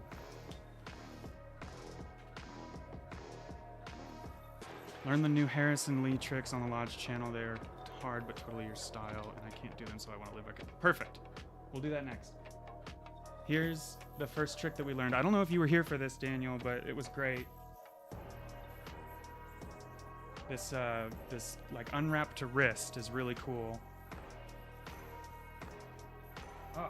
Learn the new Harrison Lee tricks on the Lodge channel. They're hard, but totally your style, and I can't do them, so I want to live like it. Perfect. We'll do that next. Here's the first trick that we learned. I don't know if you were here for this, Daniel, but it was great. This like unwrap to wrist is really cool. Oh.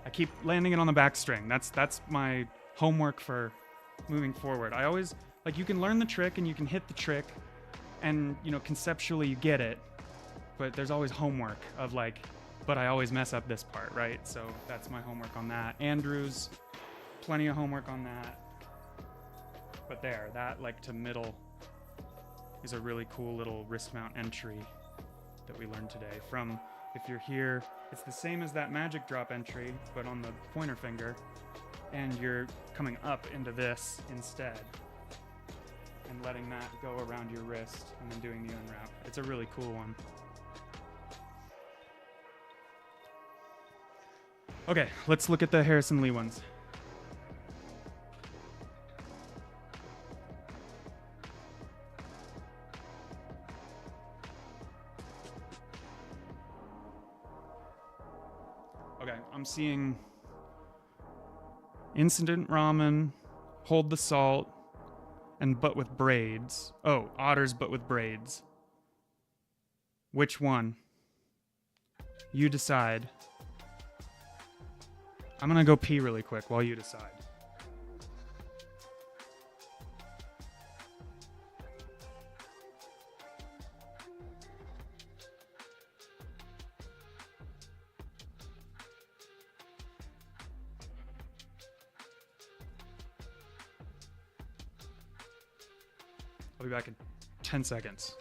I keep landing it on the back string. That's my homework for moving forward. I always, like, you can learn the trick and you can hit the trick and, you know, conceptually you get it. but there's always homework of like, but I always mess up this part, right? So that's my homework on that. Andrew's, plenty of homework on that. But there, that like to middle is a really cool little wrist mount entry that we learned today. From, if you're here, it's the same as that magic drop entry, but on the pointer finger, and you're coming up into this instead, and letting that go around your wrist, and then doing the unwrap. It's a really cool one. Okay, let's look at the Harrison Lee ones. Okay, I'm seeing Incident Ramen, Hold the Salt, and But with Braids. Oh, Otters But with Braids. Which one? You decide. I'm gonna go pee really quick while you decide. I'll be back in 10 seconds.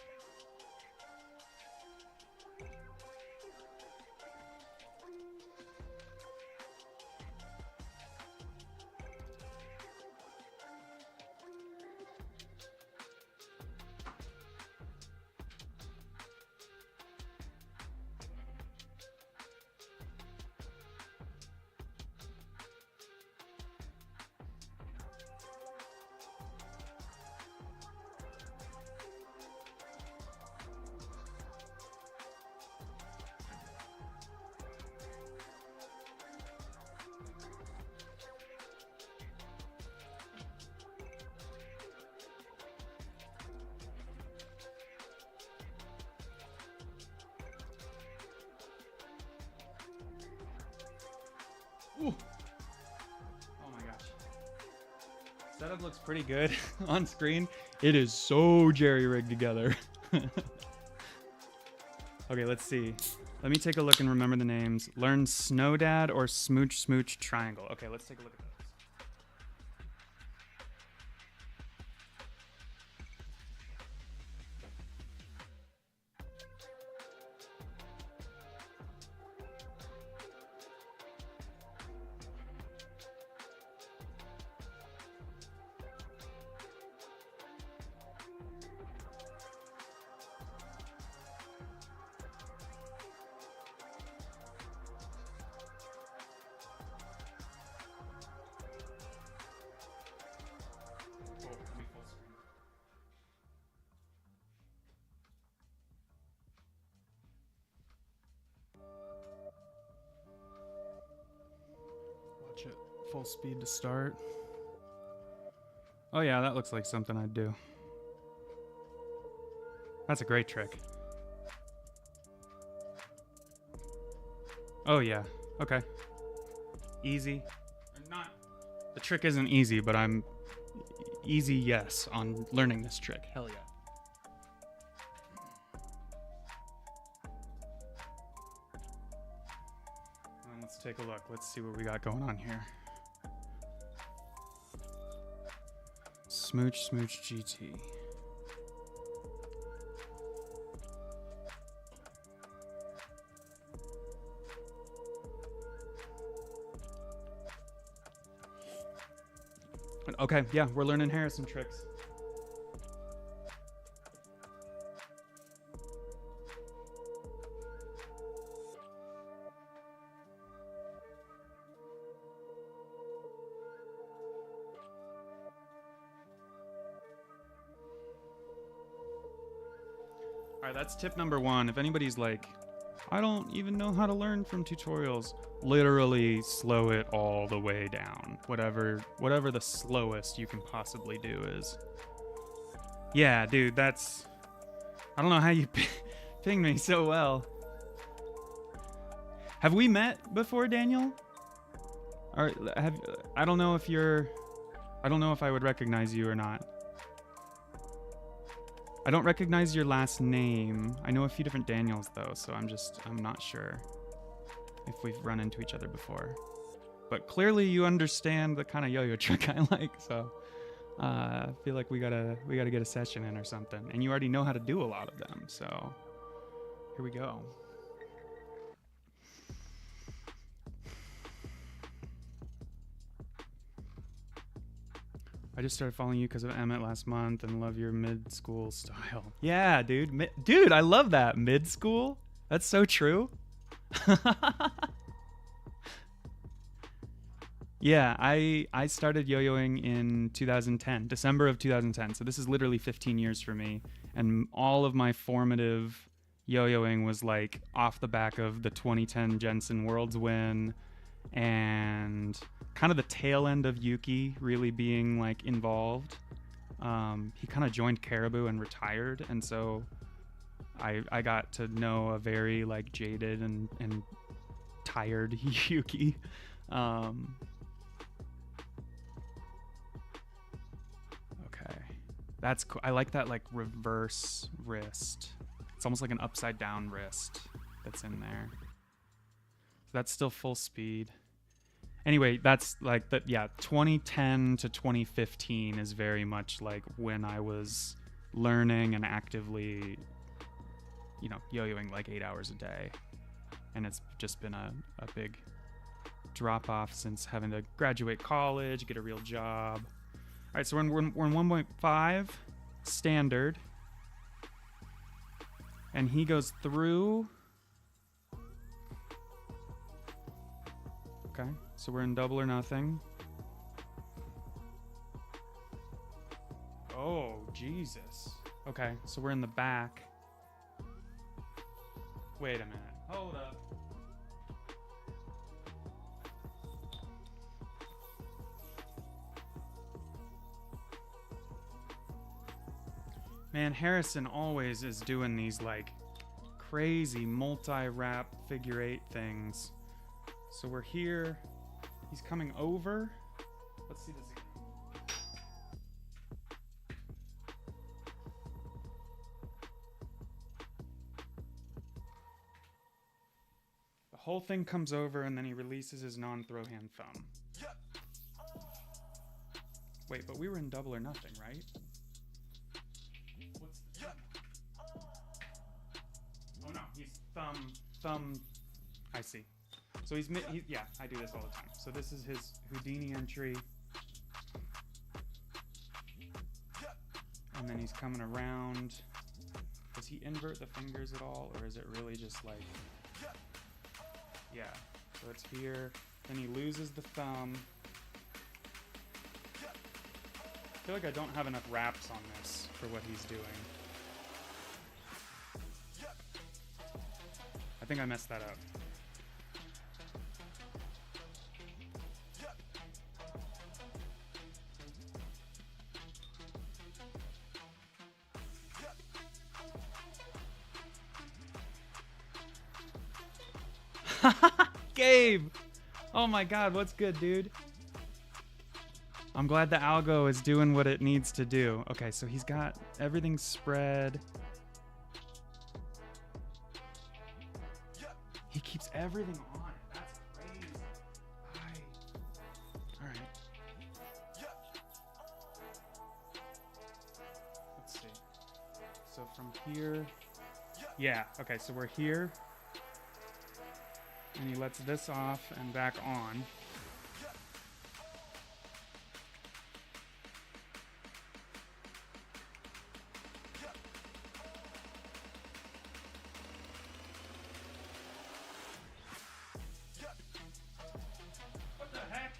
Ooh. Oh my gosh. Setup looks pretty good on screen. It is so jerry-rigged together. Okay, let's see. Let me take a look and remember the names. Learn Snowdad or Smooch Smooch Triangle. Okay, let's take a look at those. Watch it full speed to start. Oh yeah, that looks like something I'd do. That's a great trick. Oh yeah, okay. Easy. Not, the trick isn't easy, but I'm easy yes on learning this trick. Hell yeah. Let's take a look. Let's see what we got going on here. Smooch Smooch GT. Okay, yeah, we're learning Harrison tricks. All right, that's tip number one. If anybody's like, I don't even know how to learn from tutorials, literally slow it all the way down. Whatever the slowest you can possibly do is. Yeah, dude, that's... I don't know how you pinged me so well. Have we met before, Daniel? Or I don't know if you're... I don't know if I would recognize you or not. I don't recognize your last name. I know a few different Daniels though, so I'm not sure if we've run into each other before. But clearly you understand the kind of yo-yo trick I like, so I feel like we gotta get a session in or something. And you already know how to do a lot of them, so here we go. I just started following you because of Emmett last month and love your mid-school style. Yeah, dude. Dude, I love that. Mid-school? That's so true. Yeah, I started yo-yoing in 2010, December of 2010. So this is literally 15 years for me. And all of my formative yo-yoing was like off the back of the 2010 Jensen Worlds win and kind of the tail end of Yuki really being like involved. He kind of joined Caribou and retired, and so I got to know a very like jaded and tired Yuki. Okay, that's cool. I like that like reverse wrist. It's almost like an upside down wrist that's in there. So that's still full speed. Anyway, that's like that. Yeah, 2010 to 2015 is very much like when I was learning and actively, yo-yoing like 8 hours a day. And it's just been a big drop off since having to graduate college, get a real job. All right, so we're in 1.5 standard. And he goes through. Okay, so we're in double or nothing. Oh, Jesus. Okay, so we're in the back. Wait a minute. Hold up. Man, Harrison always is doing these like crazy multi-wrap figure eight things. So we're here. He's coming over. Let's see this again. The whole thing comes over and then he releases his non-throw hand thumb. Wait, but we were in double or nothing, right? What's the Oh no, he's thumb. I see. So yeah, I do this all the time. So this is his Houdini entry. And then he's coming around. Does he invert the fingers at all? Or is it really just like... Yeah, so it's here. Then he loses the thumb. I feel like I don't have enough wraps on this for what he's doing. I think I messed that up. Gabe! Oh my god, what's good, dude? I'm glad the algo is doing what it needs to do. Okay, so he's got everything spread. He keeps everything on it. That's crazy. Alright. Let's see. So from here... Yeah, okay, so we're here. And he lets this off and back on. What the heck?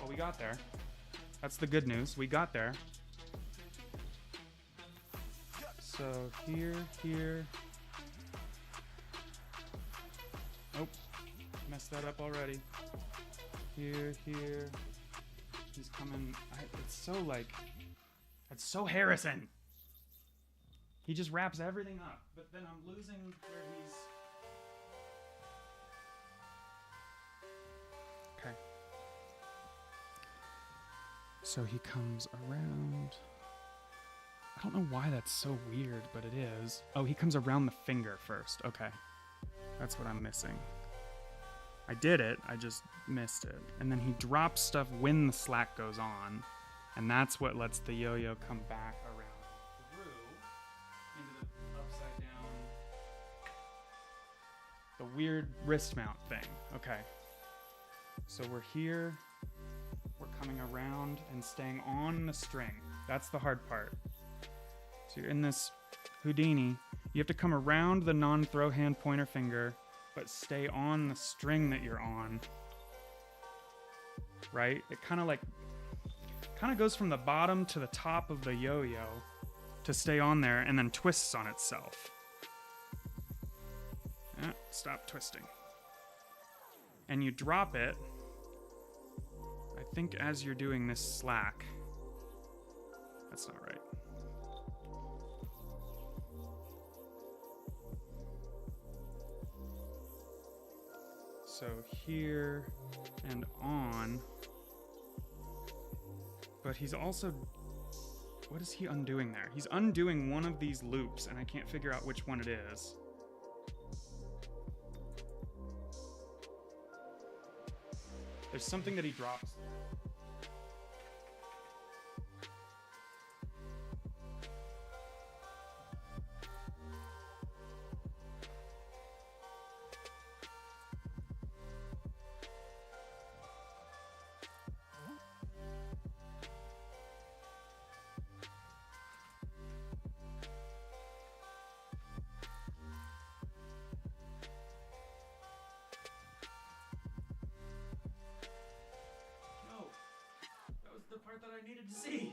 Well, we got there. That's the good news. We got there. So here. Nope. Messed that up already. Here. He's coming. It's so like... It's so Harrison. He just wraps everything up. But then I'm losing where he's... Okay. So he comes around. I don't know why that's so weird, but it is. Oh, he comes around the finger first. Okay. That's what I'm missing. I did it, I just missed it. And then he drops stuff when the slack goes on. And that's what lets the yo-yo come back around through into the upside down, the weird wrist mount thing. Okay. So we're here, we're coming around and staying on the string. That's the hard part. So you're in this Houdini. You have to come around the non-throw hand pointer finger, but stay on the string that you're on. Right? It kind of goes from the bottom to the top of the yo-yo to stay on there and then twists on itself. Stop twisting. And you drop it, I think, as you're doing this slack. That's not right. So here and on. But he's also... What is he undoing there? He's undoing one of these loops, and I can't figure out which one it is. There's something that he drops. The part that I needed to see.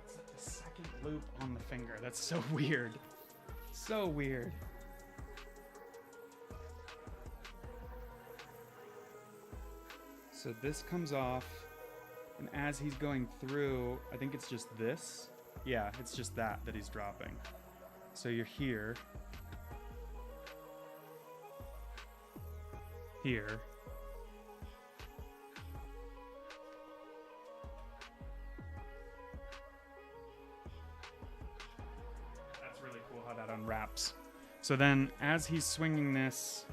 It's like the second loop on the finger. That's so weird. So weird. So this comes off. And as he's going through, I think it's just this. Yeah, it's just that he's dropping. So you're here. Here. That's really cool how that unwraps. So then as he's swinging this,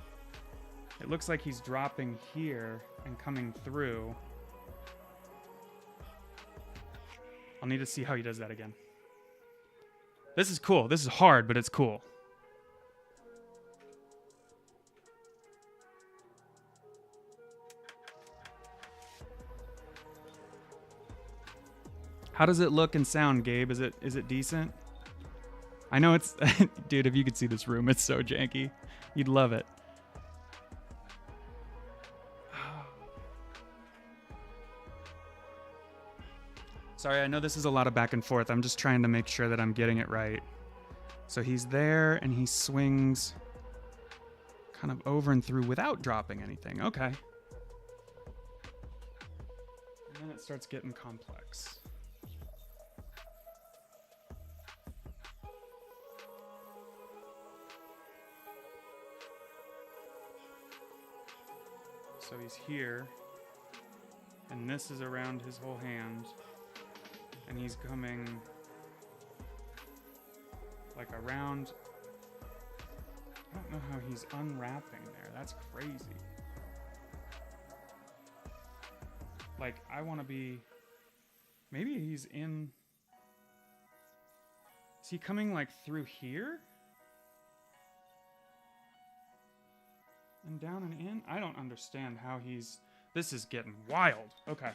it looks like he's dropping here and coming through. I'll need to see how he does that again. This is cool. This is hard, but it's cool. How does it look and sound, Gabe? Is it decent? I know it's... Dude, if you could see this room, it's so janky. You'd love it. Sorry, I know this is a lot of back and forth. I'm just trying to make sure that I'm getting it right. So he's there and he swings kind of over and through without dropping anything. Okay. And then it starts getting complex. So he's here, and this is around his whole hand. And he's coming like around. I don't know how he's unwrapping there. That's crazy. Like, I want to be... Maybe he's in... Is he coming like through here? And down and in? I don't understand how he's... This is getting wild. Okay.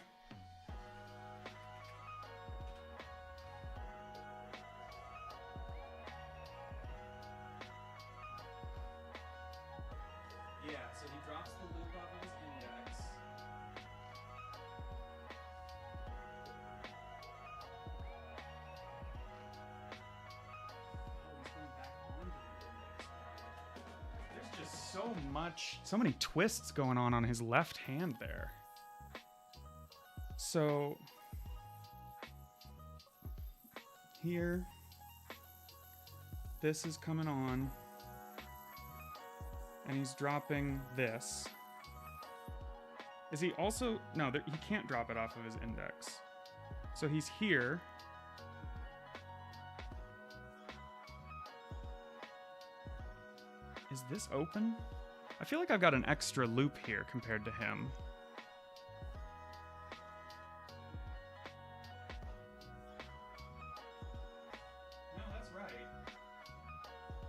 So many twists going on his left hand there. So here. This is coming on. And he's dropping this. Is he also... No, he can't drop it off of his index. So he's here. Is this open? I feel like I've got an extra loop here compared to him. No, that's right.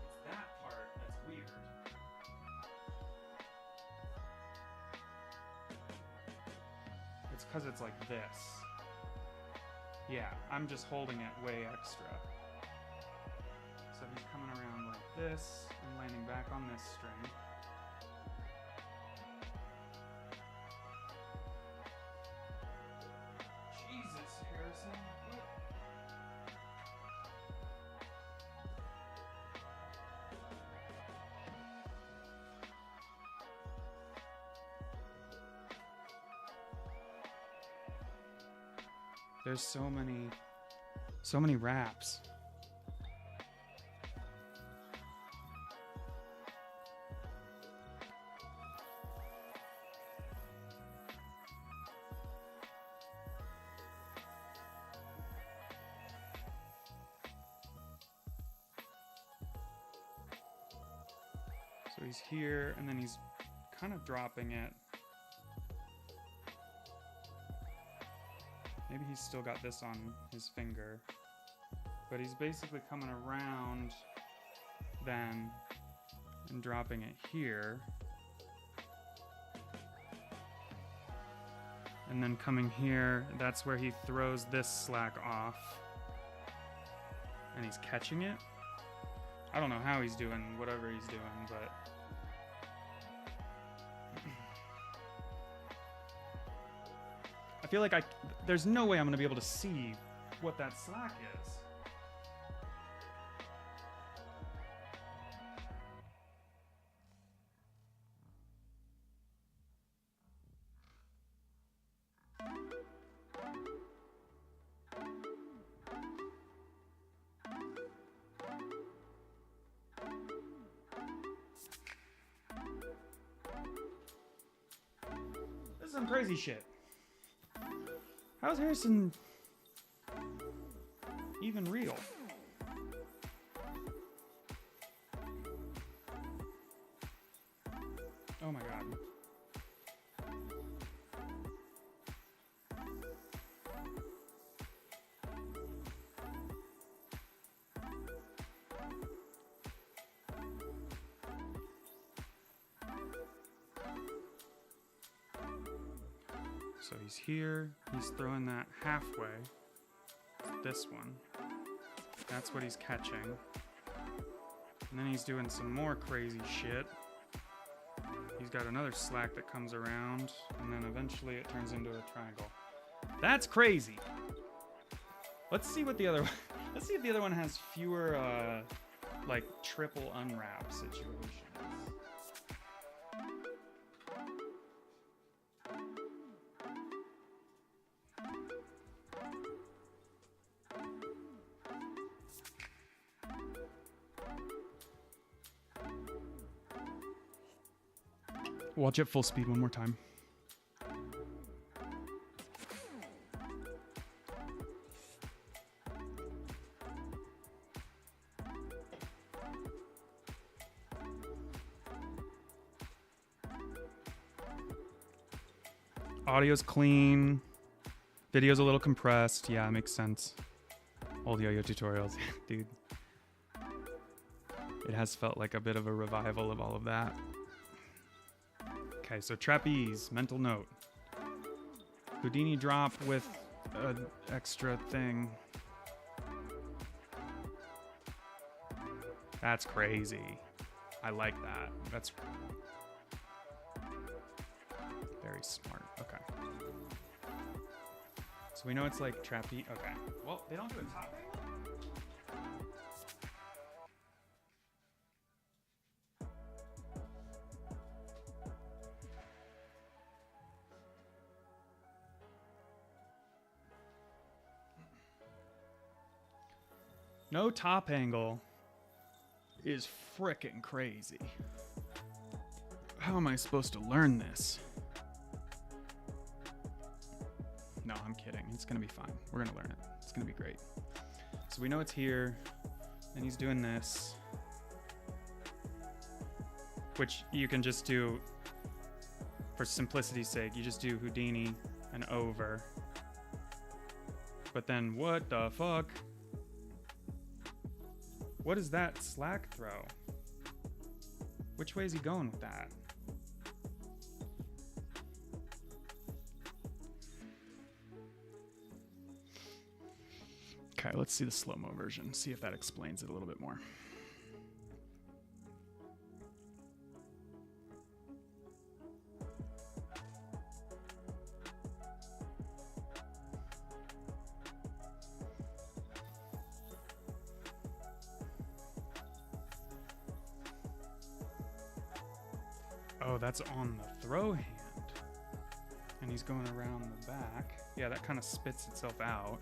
It's that part that's weird. It's because it's like this. Yeah, I'm just holding it way extra. So he's coming around like this and landing back on this string. Jesus, Harrison. What? There's so many raps. So he's here, and then he's kind of dropping it. Maybe he's still got this on his finger. But he's basically coming around then and dropping it here. And then coming here, that's where he throws this slack off. And he's catching it. I don't know how he's doing whatever he's doing, but... I feel like there's no way I'm going to be able to see what that slack is. This is some crazy shit. How's Harrison even real? Oh my god. So he's here, he's throwing that halfway, this one, that's what he's catching, and then he's doing some more crazy shit. He's got another slack that comes around, and then eventually it turns into a triangle. That's crazy! Let's see what the other one, let's see if the other one has fewer, like, triple unwrap situations. Watch it full speed one more time. Audio's clean. Video's a little compressed. Yeah, it makes sense. Old YoYo tutorials, dude. It has felt like a bit of a revival of all of that. Okay, so trapeze, mental note. Houdini drop with an extra thing. That's crazy. I like that. That's very smart. Okay. So we know it's like trapeze. Okay. Well, they don't do a top angle? No top angle is frickin' crazy. How am I supposed to learn this? No, I'm kidding. It's gonna be fine. We're gonna learn it. It's gonna be great. So we know it's here, and he's doing this, which you can just do, for simplicity's sake, you just do Houdini and over. But then what the fuck? What is that slack throw? Which way is he going with that? Okay, let's see the slow-mo version. See if that explains it a little bit more. Oh, that's on the throw hand. And he's going around the back. Yeah, that kind of spits itself out.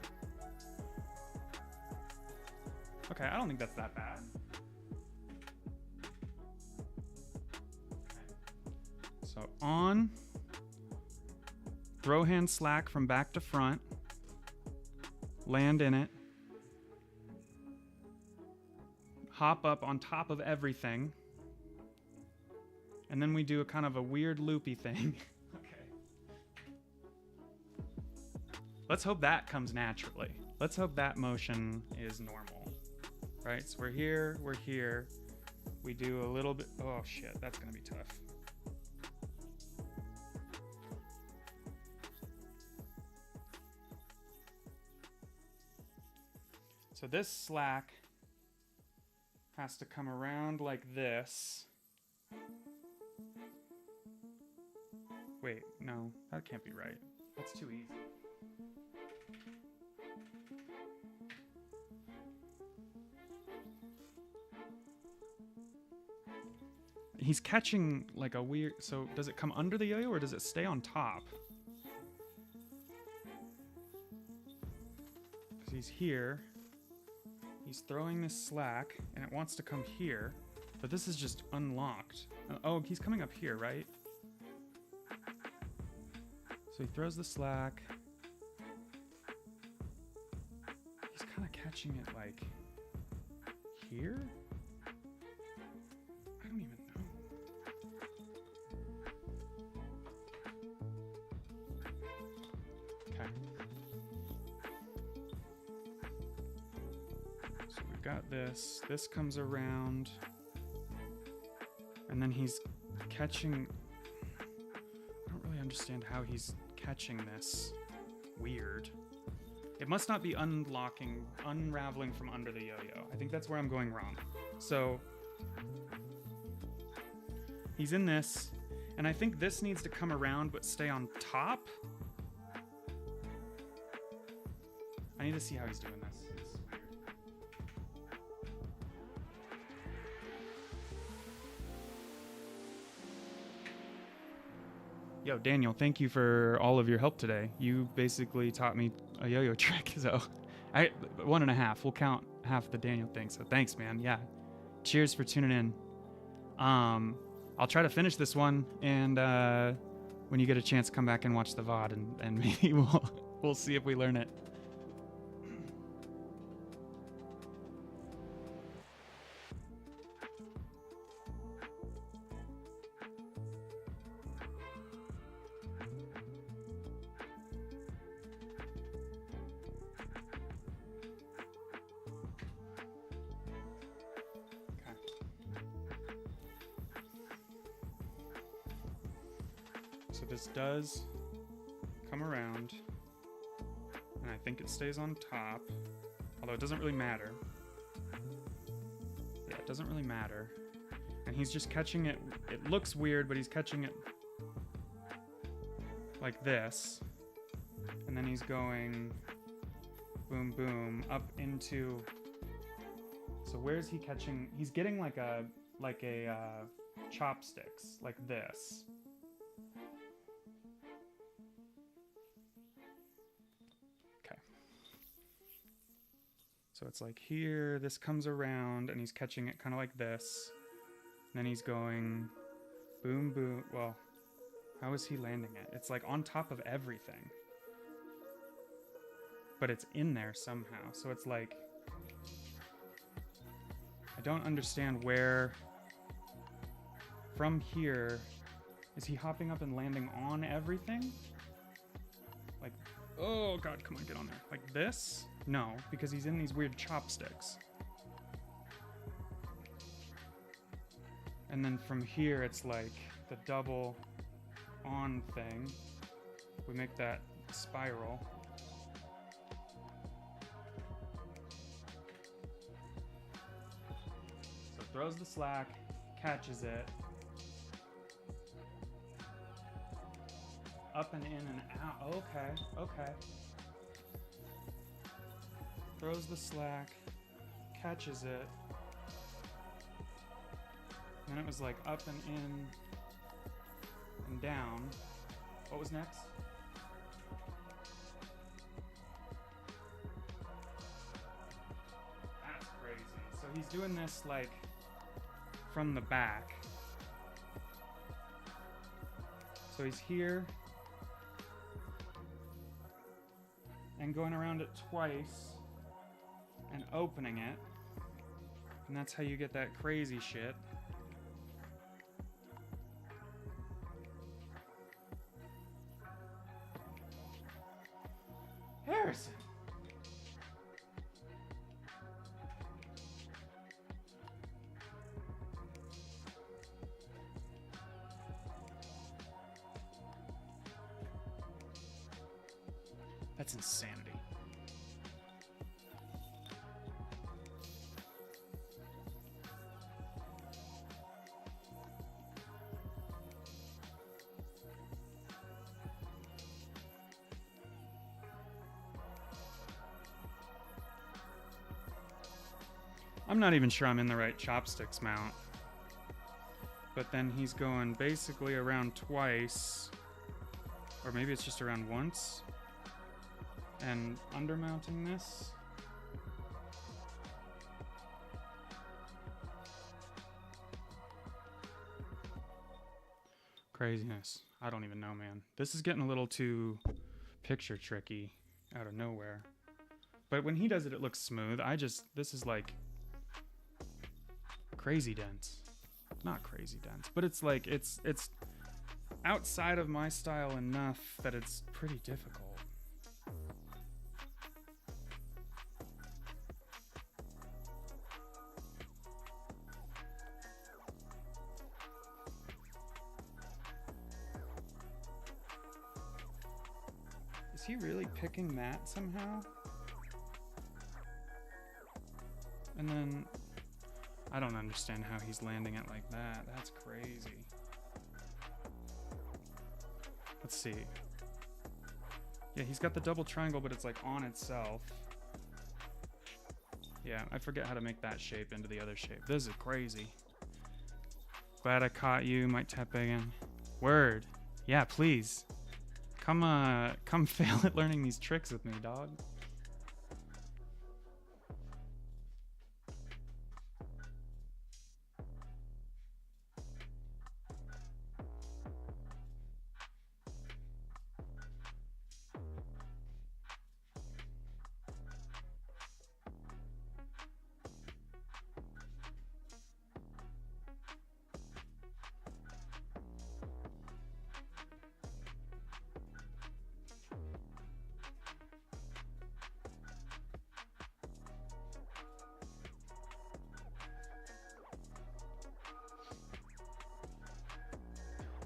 Okay, I don't think that's that bad. So on, throw hand slack from back to front, land in it, hop up on top of everything, and then we do a kind of a weird loopy thing. Okay. Let's hope that comes naturally. Let's hope that motion is normal. Right, so we're here, we do a little bit, oh shit, that's gonna be tough. So this slack has to come around like this. Wait, no, that can't be right. That's too easy. He's catching like a weird... So does it come under the yo-yo or does it stay on top? Because he's here. He's throwing this slack and it wants to come here. But this is just unlocked. Oh, he's coming up here, right? So he throws the slack. He's kind of catching it like here? I don't even know. Okay. So we've got this. This comes around. And then he's catching... I don't really understand how he's catching this. Weird. It must not be unraveling from under the yo-yo. I think that's where I'm going wrong. So... he's in this, and I think this needs to come around but stay on top. I need to see how he's doing this. It's weird. Yo, Daniel, thank you for all of your help today. You basically taught me a yo-yo trick, so 1.5. We'll count half the Daniel thing, so thanks, man. Yeah. Cheers for tuning in. I'll try to finish this one, and when you get a chance, come back and watch the VOD, and maybe we'll see if we learn it. So this does come around, and I think it stays on top, although it doesn't really matter. Yeah, it doesn't really matter. And he's just catching it. It looks weird, but he's catching it like this. And then he's going boom, boom, up into... So where's he catching? He's getting like a chopsticks, like this. So it's like here, this comes around, and he's catching it kind of like this. And then he's going boom, boom. Well, how is he landing it? It's like on top of everything. But it's in there somehow. So it's like, I don't understand where, from here, is he hopping up and landing on everything? Like, oh God, come on, get on there. Like this? No, because he's in these weird chopsticks. And then from here, it's like the double on thing. We make that spiral. So it throws the slack, catches it. Up and in and out. Okay, okay. Throws the slack, catches it. And then it was like up and in and down. What was next? That's crazy. So he's doing this like from the back. So he's here and going around it twice and opening it. And that's how you get that crazy shit. Harrison. That's insanity. I'm not even sure I'm in the right chopsticks mount. But then he's going basically around twice. Or maybe it's just around once. And undermounting this. Craziness. I don't even know, man. This is getting a little too picture tricky out of nowhere. But when he does it, it looks smooth. This is like crazy dense. Not crazy dense, but it's like, it's outside of my style enough that it's pretty difficult. Is he really picking that somehow? And then I don't understand how he's landing it like that. That's crazy. Let's see. Yeah, he's got the double triangle, but it's like on itself. Yeah, I forget how to make that shape into the other shape. This is crazy. Glad I caught you. Might tap again. Word. Yeah, please. Come fail at learning these tricks with me, dog.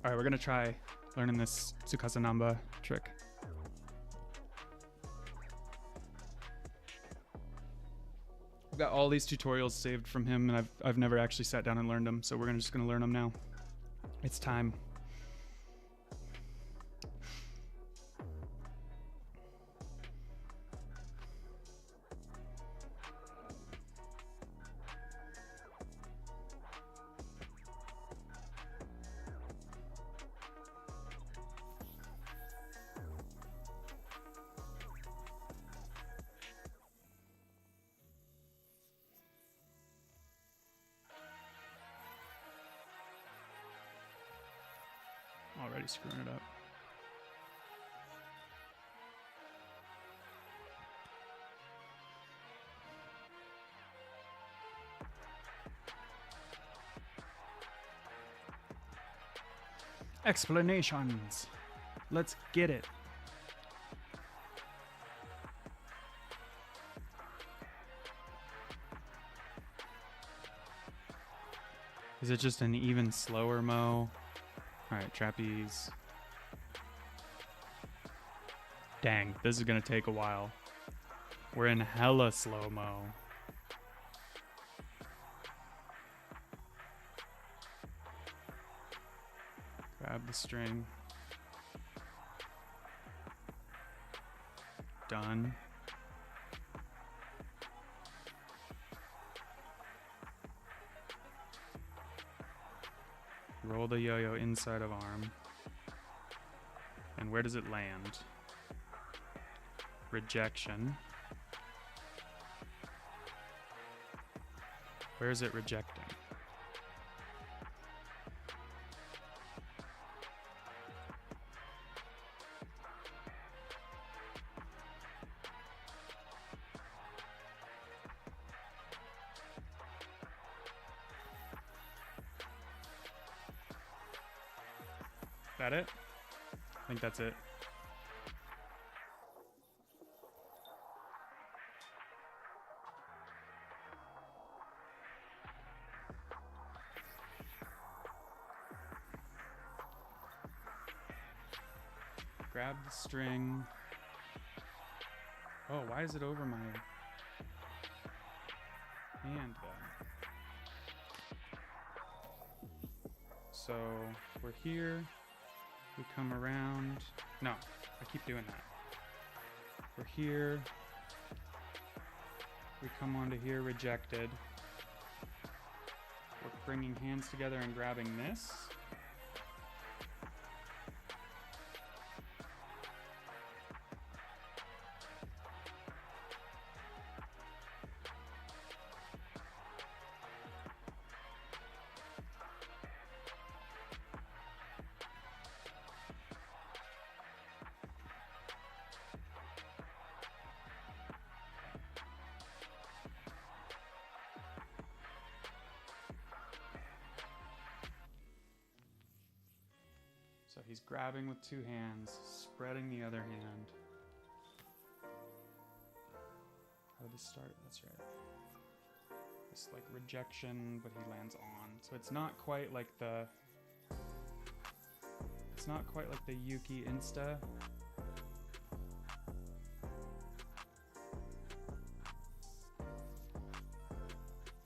All right, we're gonna try learning this Tsukasa Namba trick. I've got all these tutorials saved from him, and I've never actually sat down and learned them, so we're just gonna learn them now. It's time. already screwing it up. Explanations. Let's get it. Is it just an even slower mo? Alright, trapeze. Dang, this is gonna take a while. We're in hella slow-mo. Grab the string. Done. Roll the yo-yo inside of arm. And where does it land? Rejection. Where is it rejecting? That it? I think that's it. Grab the string. Oh, why is it over my hand then? So we're here. We come around. No, I keep doing that. We're here. We come onto here, rejected. We're bringing hands together and grabbing this. So he's grabbing with two hands, spreading the other hand. How did he start? That's right. This like rejection, but he lands on. So it's not quite like the Yuki Insta.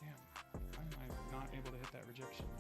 Damn, why am I not able to hit that rejection now?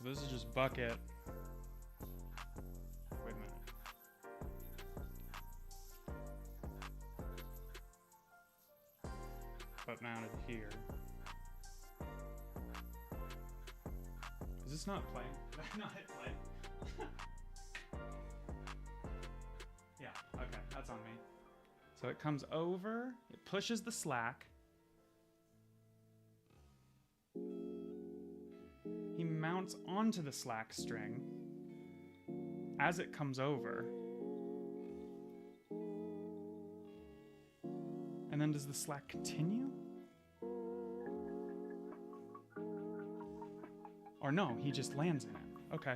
This is just bucket. Wait a minute. But mounted here. Is this not playing? Did I not hit play? Yeah, okay, that's on me. So it comes over, it pushes the slack. He mounts onto the slack string as it comes over. And then does the slack continue? Or no, he just lands in it. Okay.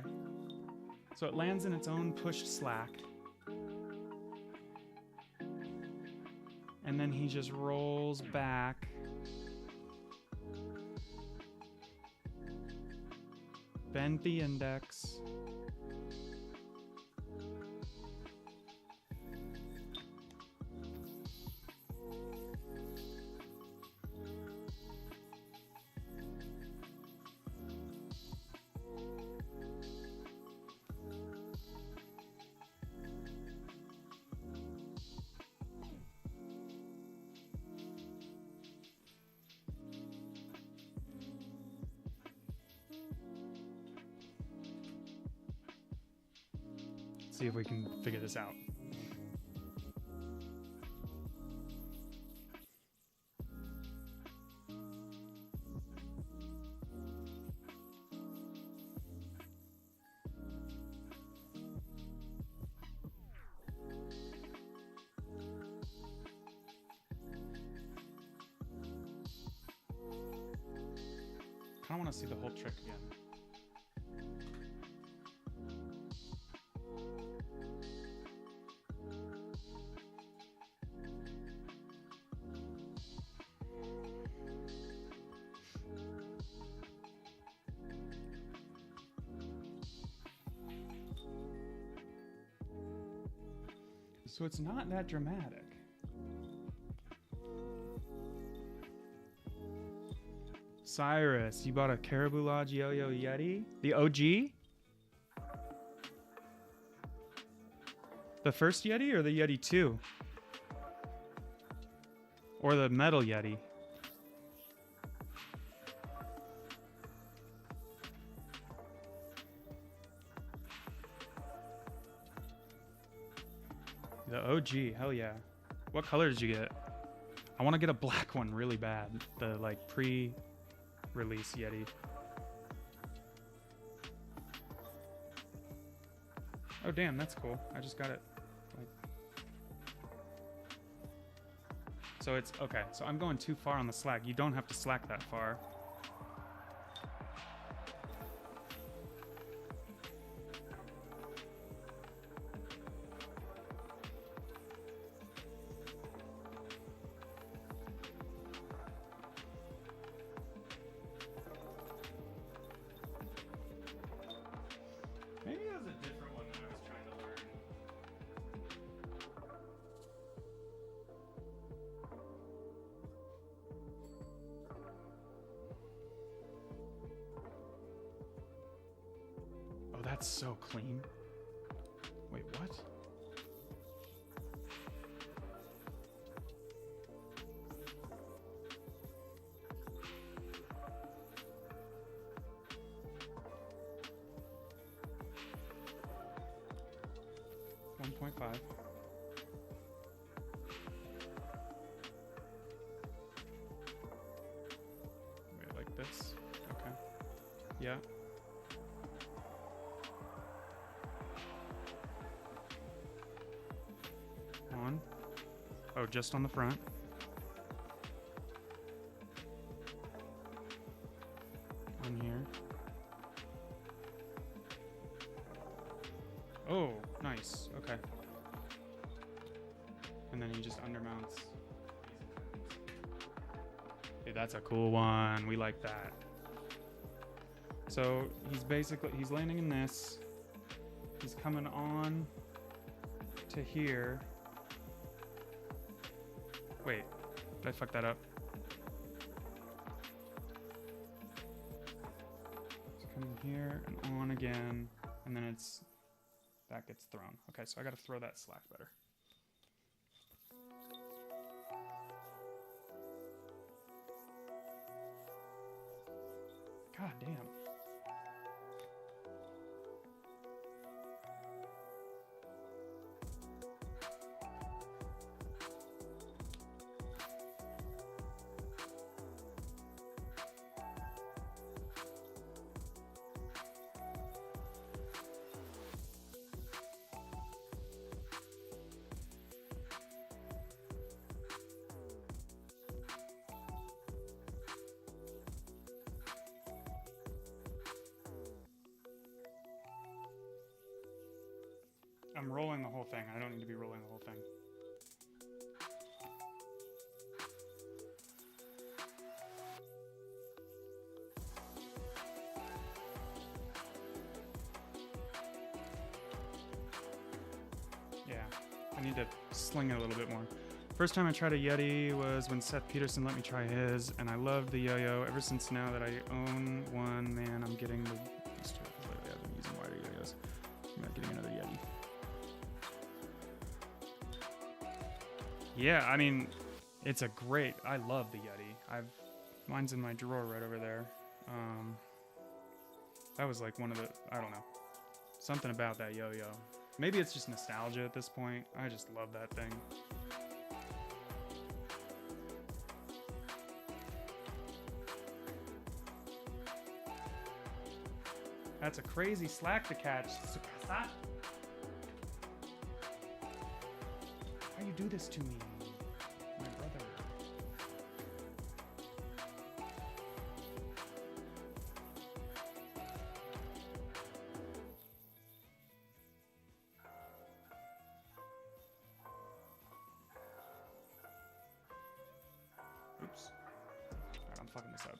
So it lands in its own pushed slack. And then he just rolls back. Bend the index. See if we can figure this out. I kind of want to see the whole trick again. So it's not that dramatic. Cyrus, you bought a Caribou Lodge YoYo Yeti? The OG? The first Yeti or the Yeti 2? Or the metal Yeti? The OG, hell yeah. What color did you get? I want to get a black one really bad. The like pre-release Yeti. Oh damn, that's cool. I just got it. Like... So it's, okay, so I'm going too far on the slack. You don't have to slack that far. Maybe that was a different one that I was trying to learn. Oh, that's so clean. Wait, what? .5. Wait, like this? Okay. Yeah. On. Oh, just on the front. On here. Oh, nice. Okay. And then he just undermounts. Hey, that's a cool one. We like that. So he's landing in this. He's coming on to here. Wait, did I fuck that up? It's coming here and on again, and then that gets thrown. Okay, so I gotta throw that slack better. God damn. I'm rolling the whole thing. I don't need to be rolling the whole thing. Yeah, I need to sling it a little bit more. First time I tried a Yeti was when Seth Peterson let me try his, and I loved the yo-yo. Ever since now that I own one, man, I'm getting the... I've been using wider yo-yos. I'm not getting another Yeti. Yeah, I mean, it's a great... I love the Yeti. Mine's in my drawer right over there. That was like one of the... I don't know. Something about that yo-yo. Maybe it's just nostalgia at this point. I just love that thing. That's a crazy slack to catch. How you do this to me, my brother? Oops. Alright, I'm fucking this up.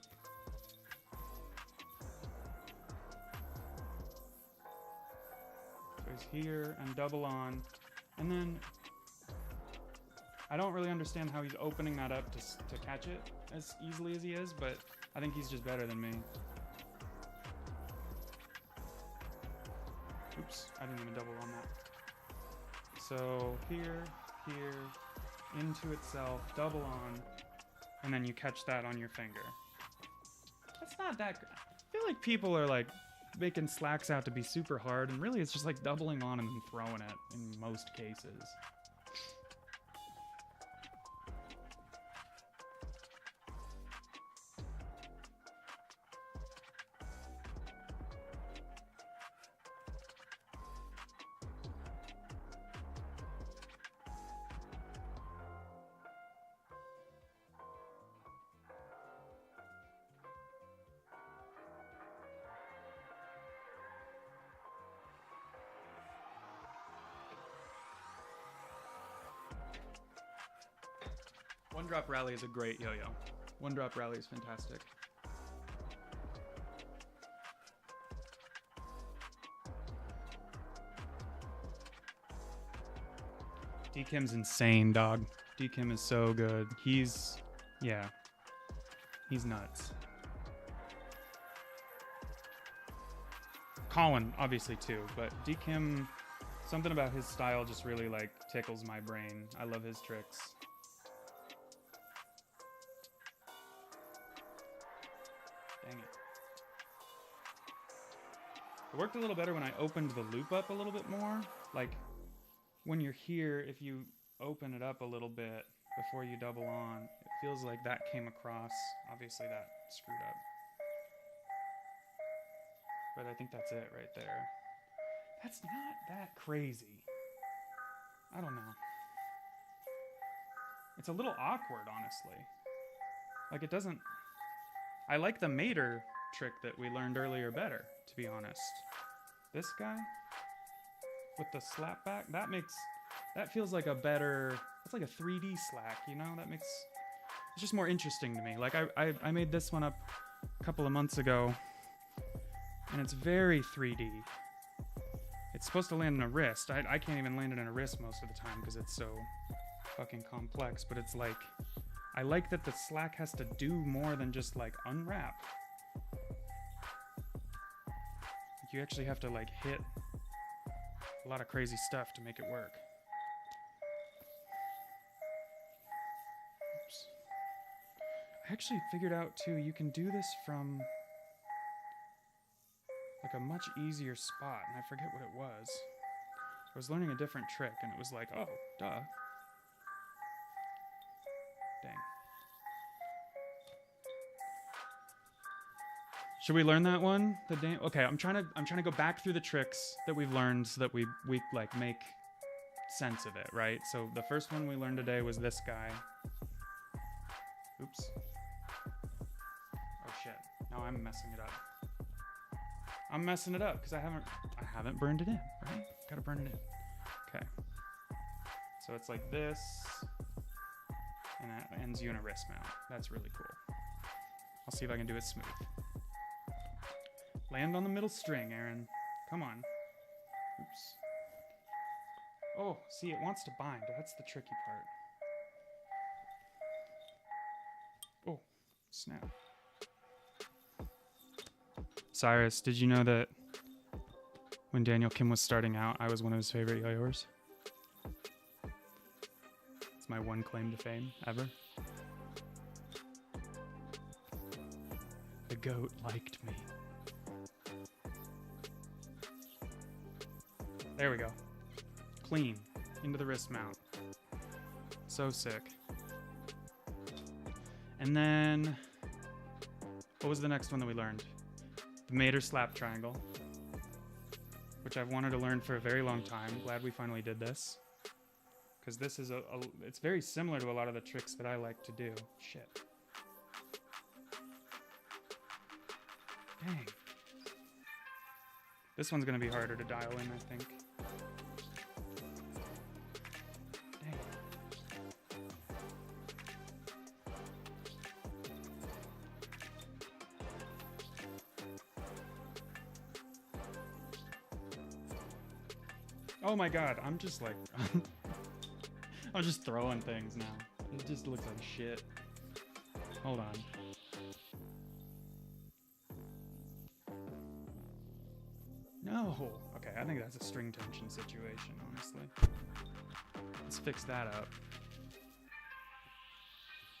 He's here and double on, and then I don't really understand how he's opening that up to catch it as easily as he is, but I think he's just better than me. Oops, I didn't even double on that. So here, into itself, double on, and then you catch that on your finger. That's not that good. I feel like people are like making slacks out to be super hard, and really it's just like doubling on and then throwing it in most cases. One drop rally is a great yo-yo. One drop rally is fantastic. D-Kim's insane, dog. D-Kim is so good. He's nuts. Colin, obviously too, but D-Kim, something about his style just really like tickles my brain. I love his tricks. Dang it. It worked a little better when I opened the loop up a little bit more. Like, when you're here, if you open it up a little bit before you double on, it feels like that came across. Obviously that screwed up. But I think that's it right there. That's not that crazy. I don't know. It's a little awkward, honestly. Like, it doesn't... I like the Mater trick that we learned earlier better, to be honest. This guy with the slap back, that feels like a better, that's like a 3D slack, you know? It's just more interesting to me. Like, I made this one up a couple of months ago, and it's very 3D. It's supposed to land in a wrist. I can't even land it in a wrist most of the time because it's so fucking complex, but it's like, I like that the slack has to do more than just like unwrap. You actually have to like hit a lot of crazy stuff to make it work. Oops. I actually figured out too, you can do this from like a much easier spot, and I forget what it was. I was learning a different trick, and it was like, oh, duh. Dang. Should we learn that one? Okay, I'm trying to go back through the tricks that we've learned so that we like make sense of it, right? So the first one we learned today was this guy. Oops. Oh shit. Now I'm messing it up. I'm messing it up because I haven't burned it in, right? Gotta burn it in. Okay. So it's like this, and that ends you in a wrist mount. That's really cool. I'll see if I can do it smooth. Land on the middle string, Aaron. Come on. Oops. Oh, see, it wants to bind. That's the tricky part. Oh, snap. Cyrus, did you know that when Daniel Kim was starting out, I was one of his favorite yo-yoers? It's my one claim to fame ever. The goat liked me. There we go. Clean. Into the wrist mount. So sick. And then, what was the next one that we learned? The Mater slap triangle, which I've wanted to learn for a very long time. Glad we finally did this. Because this is it's very similar to a lot of the tricks that I like to do. Shit. Dang. This one's going to be harder to dial in, I think. Dang. Oh my god, I'm just like... I'm just throwing things now. It just looks like shit. Hold on. No! Okay, I think that's a string tension situation, honestly. Let's fix that up.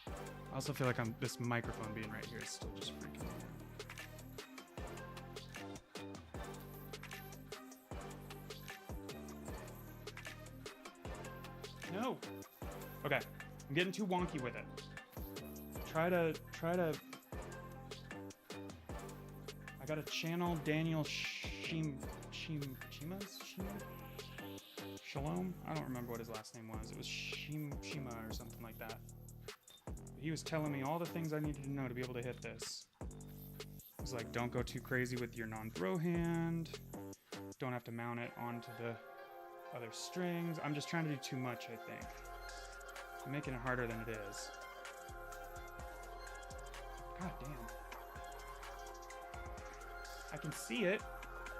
I also feel like this microphone being right here is still just freaking me out. No! Okay, I'm getting too wonky with it. Try to... I gotta channel Daniel Shalom? I don't remember what his last name was. It was Shima or something like that. He was telling me all the things I needed to know to be able to hit this. He was like, don't go too crazy with your non-throw hand. Don't have to mount it onto the other strings. I'm just trying to do too much, I think. I'm making it harder than it is. God damn. I can see it.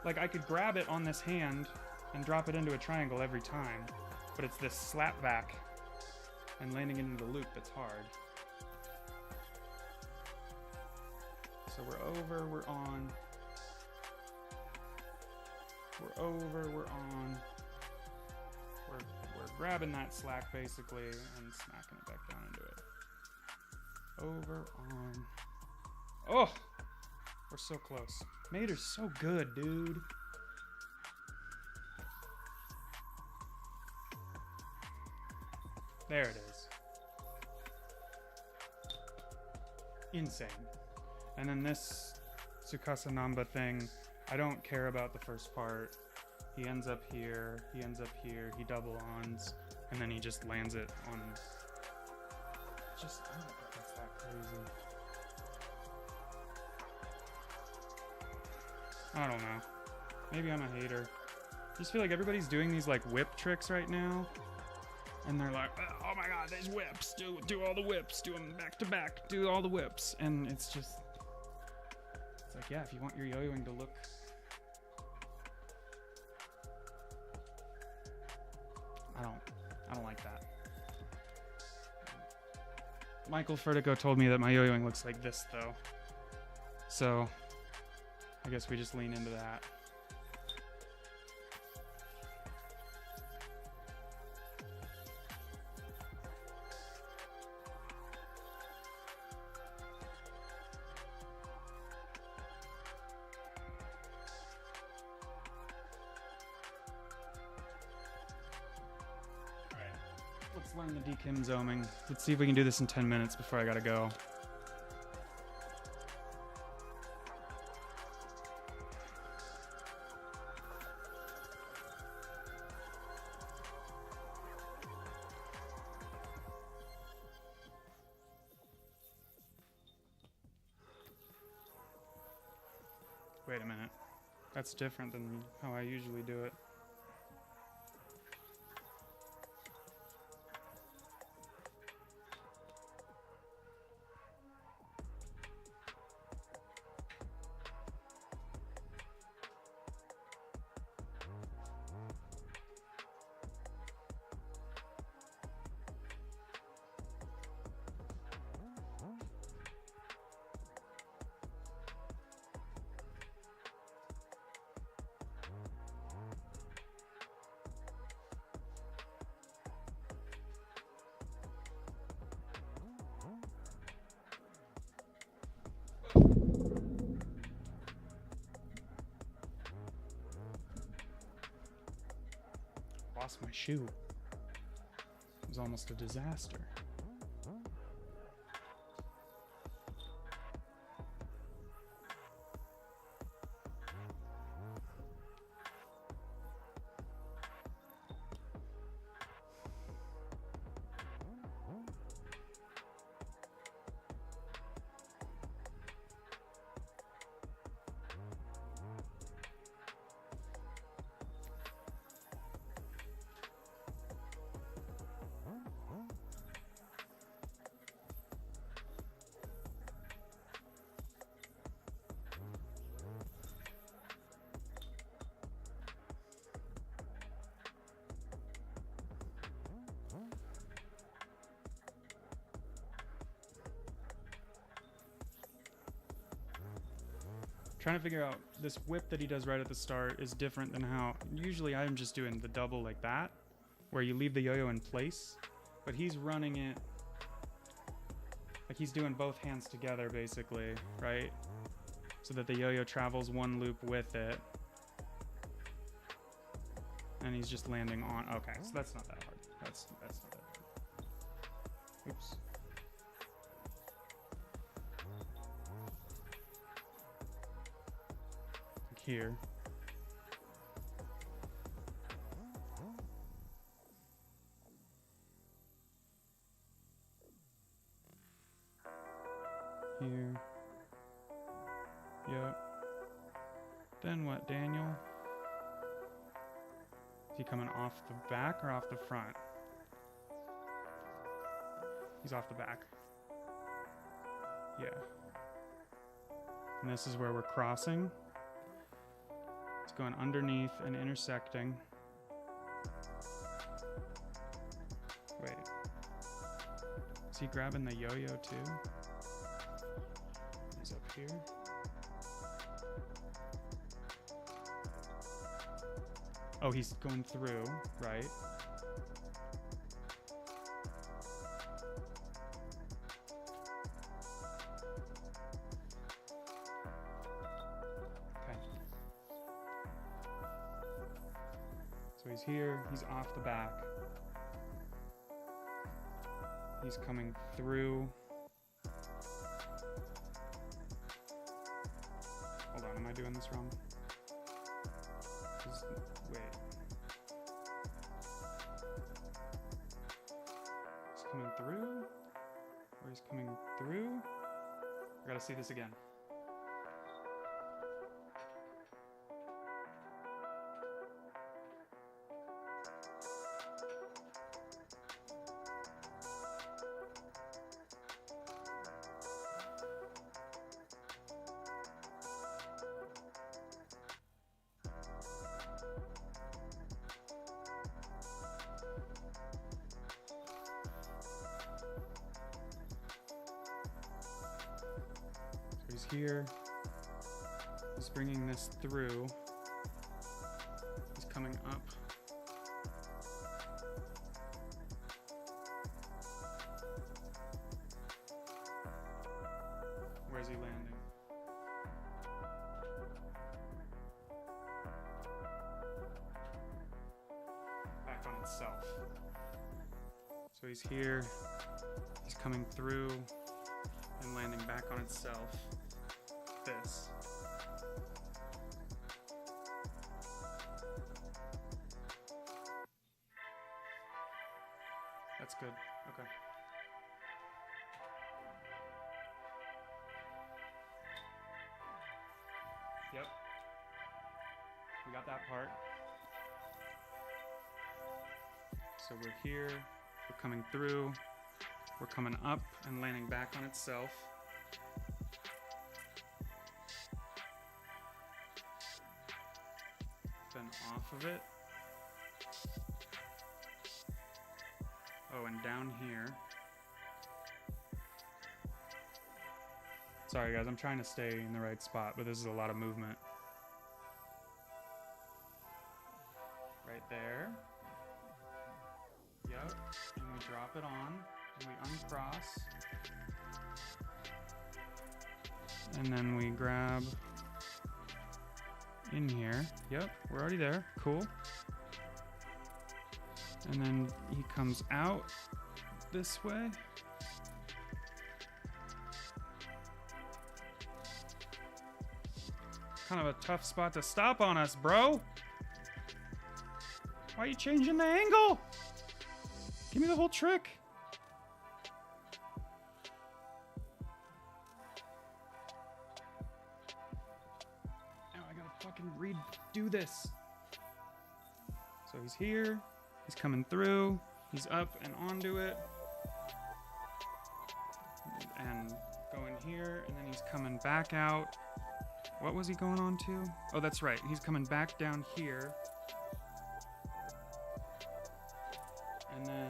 Like, I could grab it on this hand and drop it into a triangle every time. But it's this slap back and landing it into the loop that's hard. So we're over, we're on. We're over, we're on. We're grabbing that slack basically and smacking it back down into it. Over, on. Oh! We're so close. Mater's so good, dude. There it is. Insane. And then this Tsukasa Namba thing, I don't care about the first part. He ends up here, he ends up here, he double-ons, and then he just lands it on... Just, I don't think that's that crazy. I don't know. Maybe I'm a hater. I just feel like everybody's doing these like whip tricks right now. And they're like, oh my god, there's whips. Do all the whips. Do them back to back. Do all the whips. And it's just... It's like, yeah, if you want your yo-yoing to look... I don't like that. Michael Fertico told me that my yo-yoing looks like this, though. So... I guess we just lean into that. All right. Let's learn the D-Kim zooming. Let's see if we can do this in 10 minutes before I gotta go. Wait a minute. That's different than how I usually do it. lost my shoe. It was almost a disaster. Trying to figure out this whip that he does right at the start is different than how usually I'm just doing the double like that, where you leave the yo-yo in place, but he's running it like he's doing both hands together basically, right? So that the yo-yo travels one loop with it, and he's just landing on. Okay, so that's not that hard. That's not that hard. Oops. Here. Here. Yep. Then what, Daniel? Is he coming off the back or off the front? He's off the back. Yeah. And this is where we're crossing. It's going underneath and intersecting. Wait. Is he grabbing the yo-yo too? He's up here. Oh, he's going through, right? So he's here, he's off the back. He's coming through. Hold on, am I doing this wrong? Wait. He's coming through? Or he's coming through? I gotta see this again. He's here. He's bringing this through. He's coming up. Where's he landing? Back on itself. So he's here. He's coming through and landing back on itself. This. That's good. Okay. Yep. We got that part. So we're here. We're coming through. We're coming up and landing back on itself. Then off of it. Oh, and down here. Sorry guys, I'm trying to stay in the right spot, but this is a lot of movement. Right there. Yep. And we drop it on. And we uncross. And then we grab in here. Yep, we're already there. Cool. And then he comes out this way. Kind of a tough spot to stop on us, bro. Why are you changing the angle? Give me the whole trick. Now I gotta fucking redo this. So he's here. He's coming through. He's up and onto it. And going here, and then he's coming back out. What was he going on to? Oh, that's right. He's coming back down here. And then...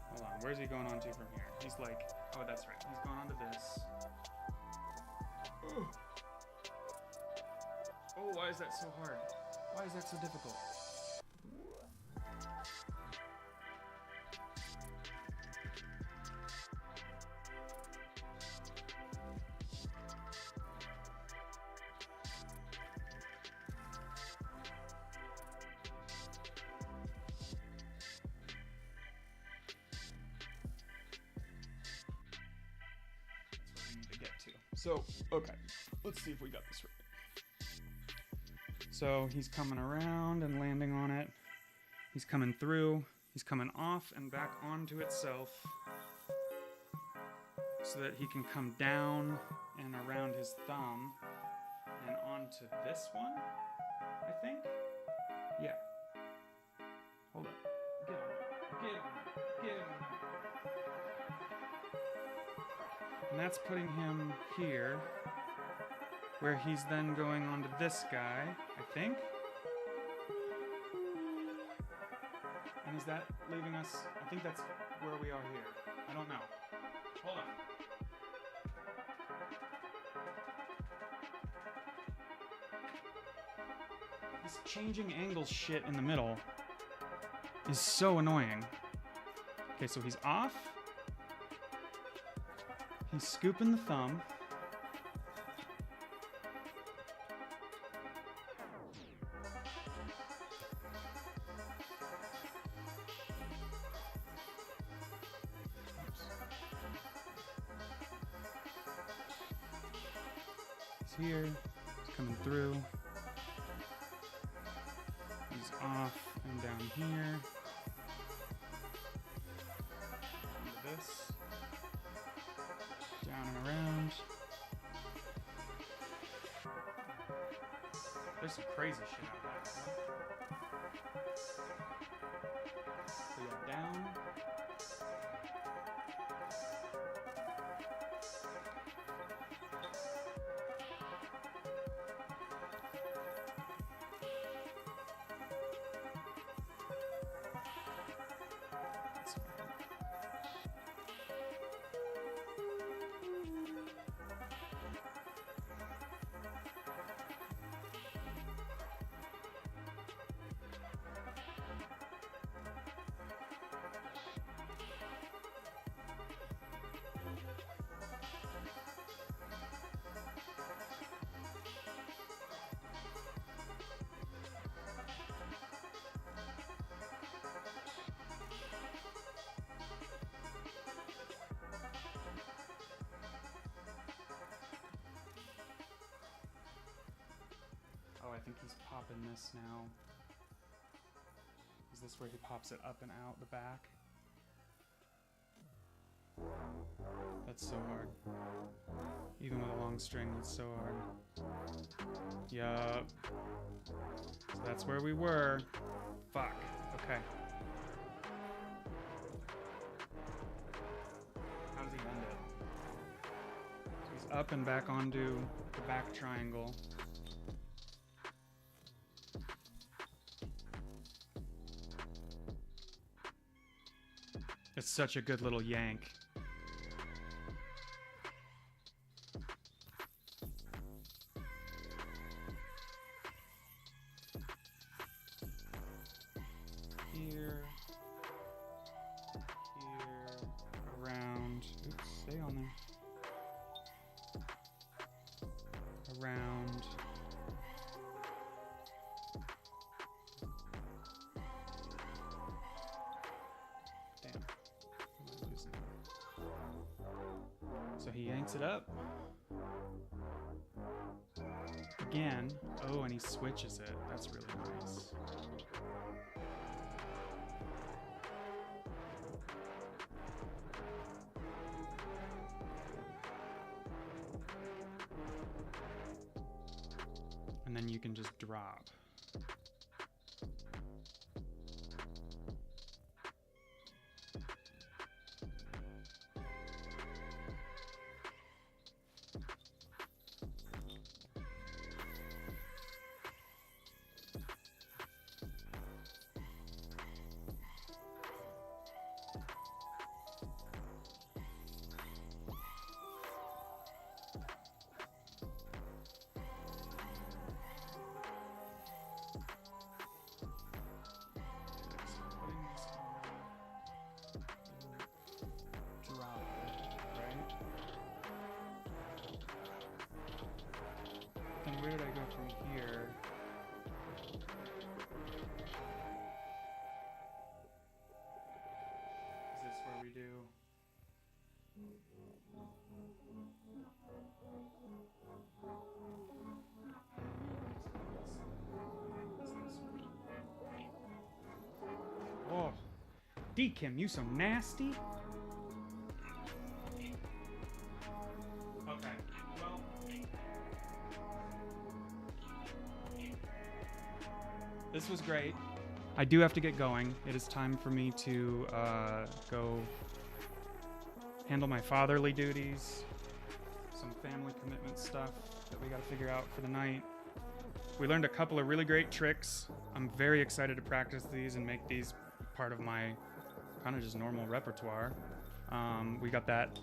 Hold on. Where's he going on to from here? He's like... Oh, that's right. He's going on to this. Ooh. Oh, why is that so hard? Why is that so difficult? So, okay, let's see if we got this right. So he's coming around and landing on it. He's coming through. He's coming off and back onto itself so that he can come down and around his thumb and onto this one, I think. Yeah. Hold on. Get on it. Get on it. Get on it. And that's putting him here, where he's then going on to this guy, I think. And is that leaving us? I think that's where we are here. I don't know. Hold on. This changing angle shit in the middle is so annoying. Okay, so he's off. He's scooping the thumb. He's here. He's coming through. He's off and down here. Onto this. Down and around. There's some crazy shit out there. So yeah, down. Oh, I think he's popping this now. Is this where he pops it up and out the back? That's so hard. Even with a long string, that's so hard. Yup. So that's where we were. Fuck. Okay. How does he end it? So he's up and back onto the back triangle. It's such a good little yank. Here, around. Oops, stay on there. Around. He yanks it up. Again. Oh, and he switches it. That's really nice. And then you can just drop. Where did I go from here? Is this where we do? Oh, D-Kim, you so nasty. Okay, well. This was great. I do have to get going. It is time for me to go handle my fatherly duties, some family commitment stuff that we got to figure out for the night. We learned a couple of really great tricks. I'm very excited to practice these and make these part of my kind of just normal repertoire. We got that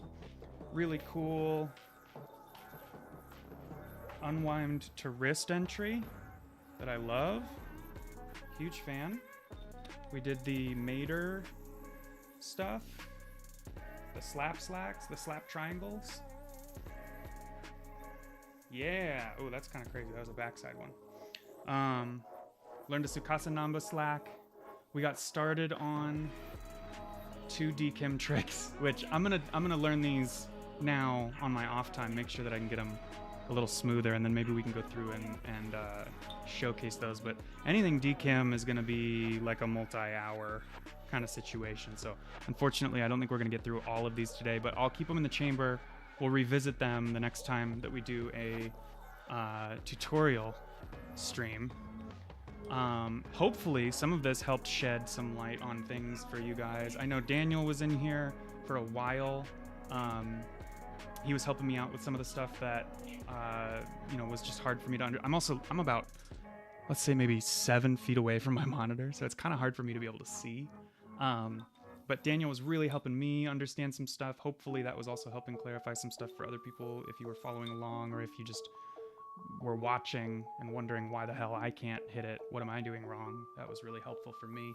really cool unwind to wrist entry that I love. Huge fan. We did the Mater stuff, the slap slacks, the slap triangles. Yeah. Oh, that's kind of crazy. That was a backside one. Learned a Sukasa Namba slack. We got started on 2 D-Kim tricks, which I'm gonna learn these now on my off time. Make sure that I can get them a little smoother, and then maybe we can go through and showcase those. But anything D-Kim is gonna be like a multi-hour kind of situation. So unfortunately, I don't think we're gonna get through all of these today, but I'll keep them in the chamber. We'll revisit them the next time that we do a tutorial stream. Hopefully some of this helped shed some light on things for you guys. I know Daniel was in here for a while. He was helping me out with some of the stuff that was just hard for me to I'm about, let's say, maybe 7 feet away from my monitor, so it's kind of hard for me to be able to see. But Daniel was really helping me understand some stuff. Hopefully that was also helping clarify some stuff for other people if you were following along, or if you just were watching and wondering why the hell I can't hit it. What am I doing wrong? That was really helpful for me.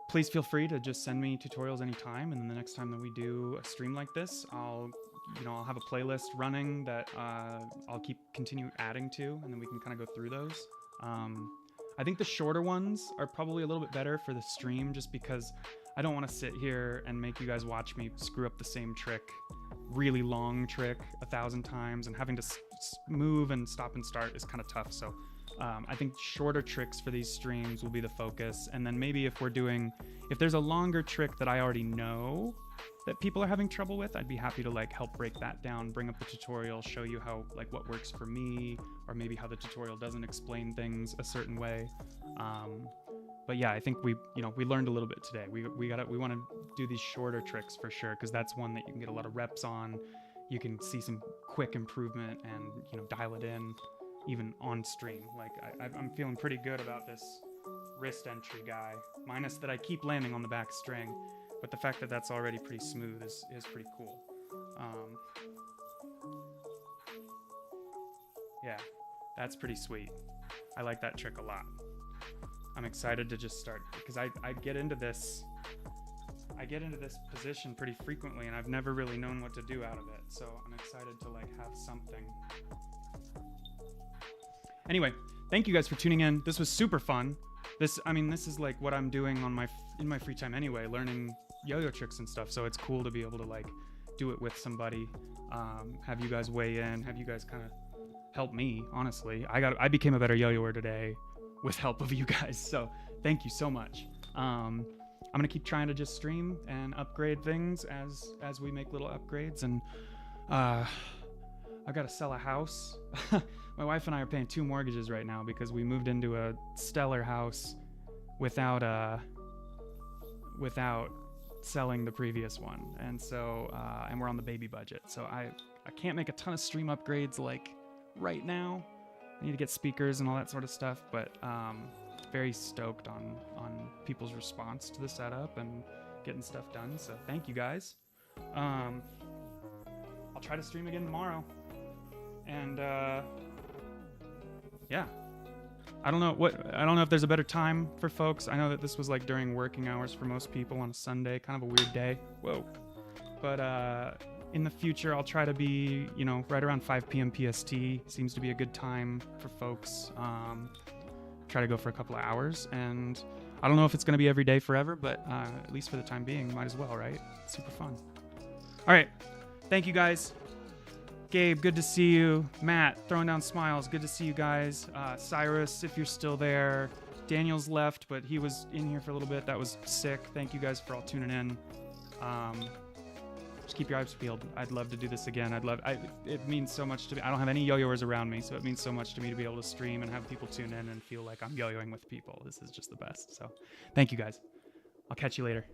Please feel free to just send me tutorials anytime, and then the next time that we do a stream like this, I'll have a playlist running that I'll continue adding to, and then we can kind of go through those. I think the shorter ones are probably a little bit better for the stream, just because I don't want to sit here and make you guys watch me screw up the same trick, really long trick 1,000 times, and having to move and stop and start is kind of tough. So I think shorter tricks for these streams will be the focus. And then maybe if there's a longer trick that I already know that people are having trouble with, I'd be happy to help break that down, bring up the tutorial, show you how what works for me, or maybe how the tutorial doesn't explain things a certain way. But yeah, I think we learned a little bit today. We want to do these shorter tricks for sure, because that's one that you can get a lot of reps on. You can see some quick improvement and dial it in even on stream. I'm feeling pretty good about this wrist entry guy, minus that I keep landing on the back string. But the fact that that's already pretty smooth is pretty cool. Yeah, that's pretty sweet. I like that trick a lot. I'm excited to just start, because I get into this position pretty frequently, and I've never really known what to do out of it. So I'm excited to have something. Anyway, thank you guys for tuning in. This was super fun. This is what I'm doing in my free time anyway, learning yo-yo tricks and stuff. So it's cool to be able to do it with somebody, have you guys weigh in, have you guys kind of help me. Honestly, I became a better yo-yoer today with help of you guys, so thank you so much. I'm gonna keep trying to just stream and upgrade things as we make little upgrades, and I gotta sell a house. My wife and I are paying 2 mortgages right now because we moved into a stellar house without selling the previous one, and so and we're on the baby budget, so I can't make a ton of stream upgrades like right now. I need to get speakers and all that sort of stuff, but very stoked on people's response to the setup and getting stuff done, so thank you guys. I'll try to stream again tomorrow, and yeah, I don't know if there's a better time for folks. I know that this was like during working hours for most people on a Sunday, kind of a weird day. Whoa. But in the future, I'll try to be, right around 5 p.m. PST. Seems to be a good time for folks. Try to go for a couple of hours, and I don't know if it's going to be every day forever, but at least for the time being, might as well, right? It's super fun. All right. Thank you, guys. Gabe, good to see you. Matt, throwing down smiles. Good to see you guys. Cyrus, if you're still there. Daniel's left, but he was in here for a little bit. That was sick. Thank you guys for all tuning in. Just keep your eyes peeled. I'd love to do this again. It means so much to me. I don't have any yo-yoers around me, so it means so much to me to be able to stream and have people tune in and feel like I'm yo-yoing with people. This is just the best. So thank you guys. I'll catch you later.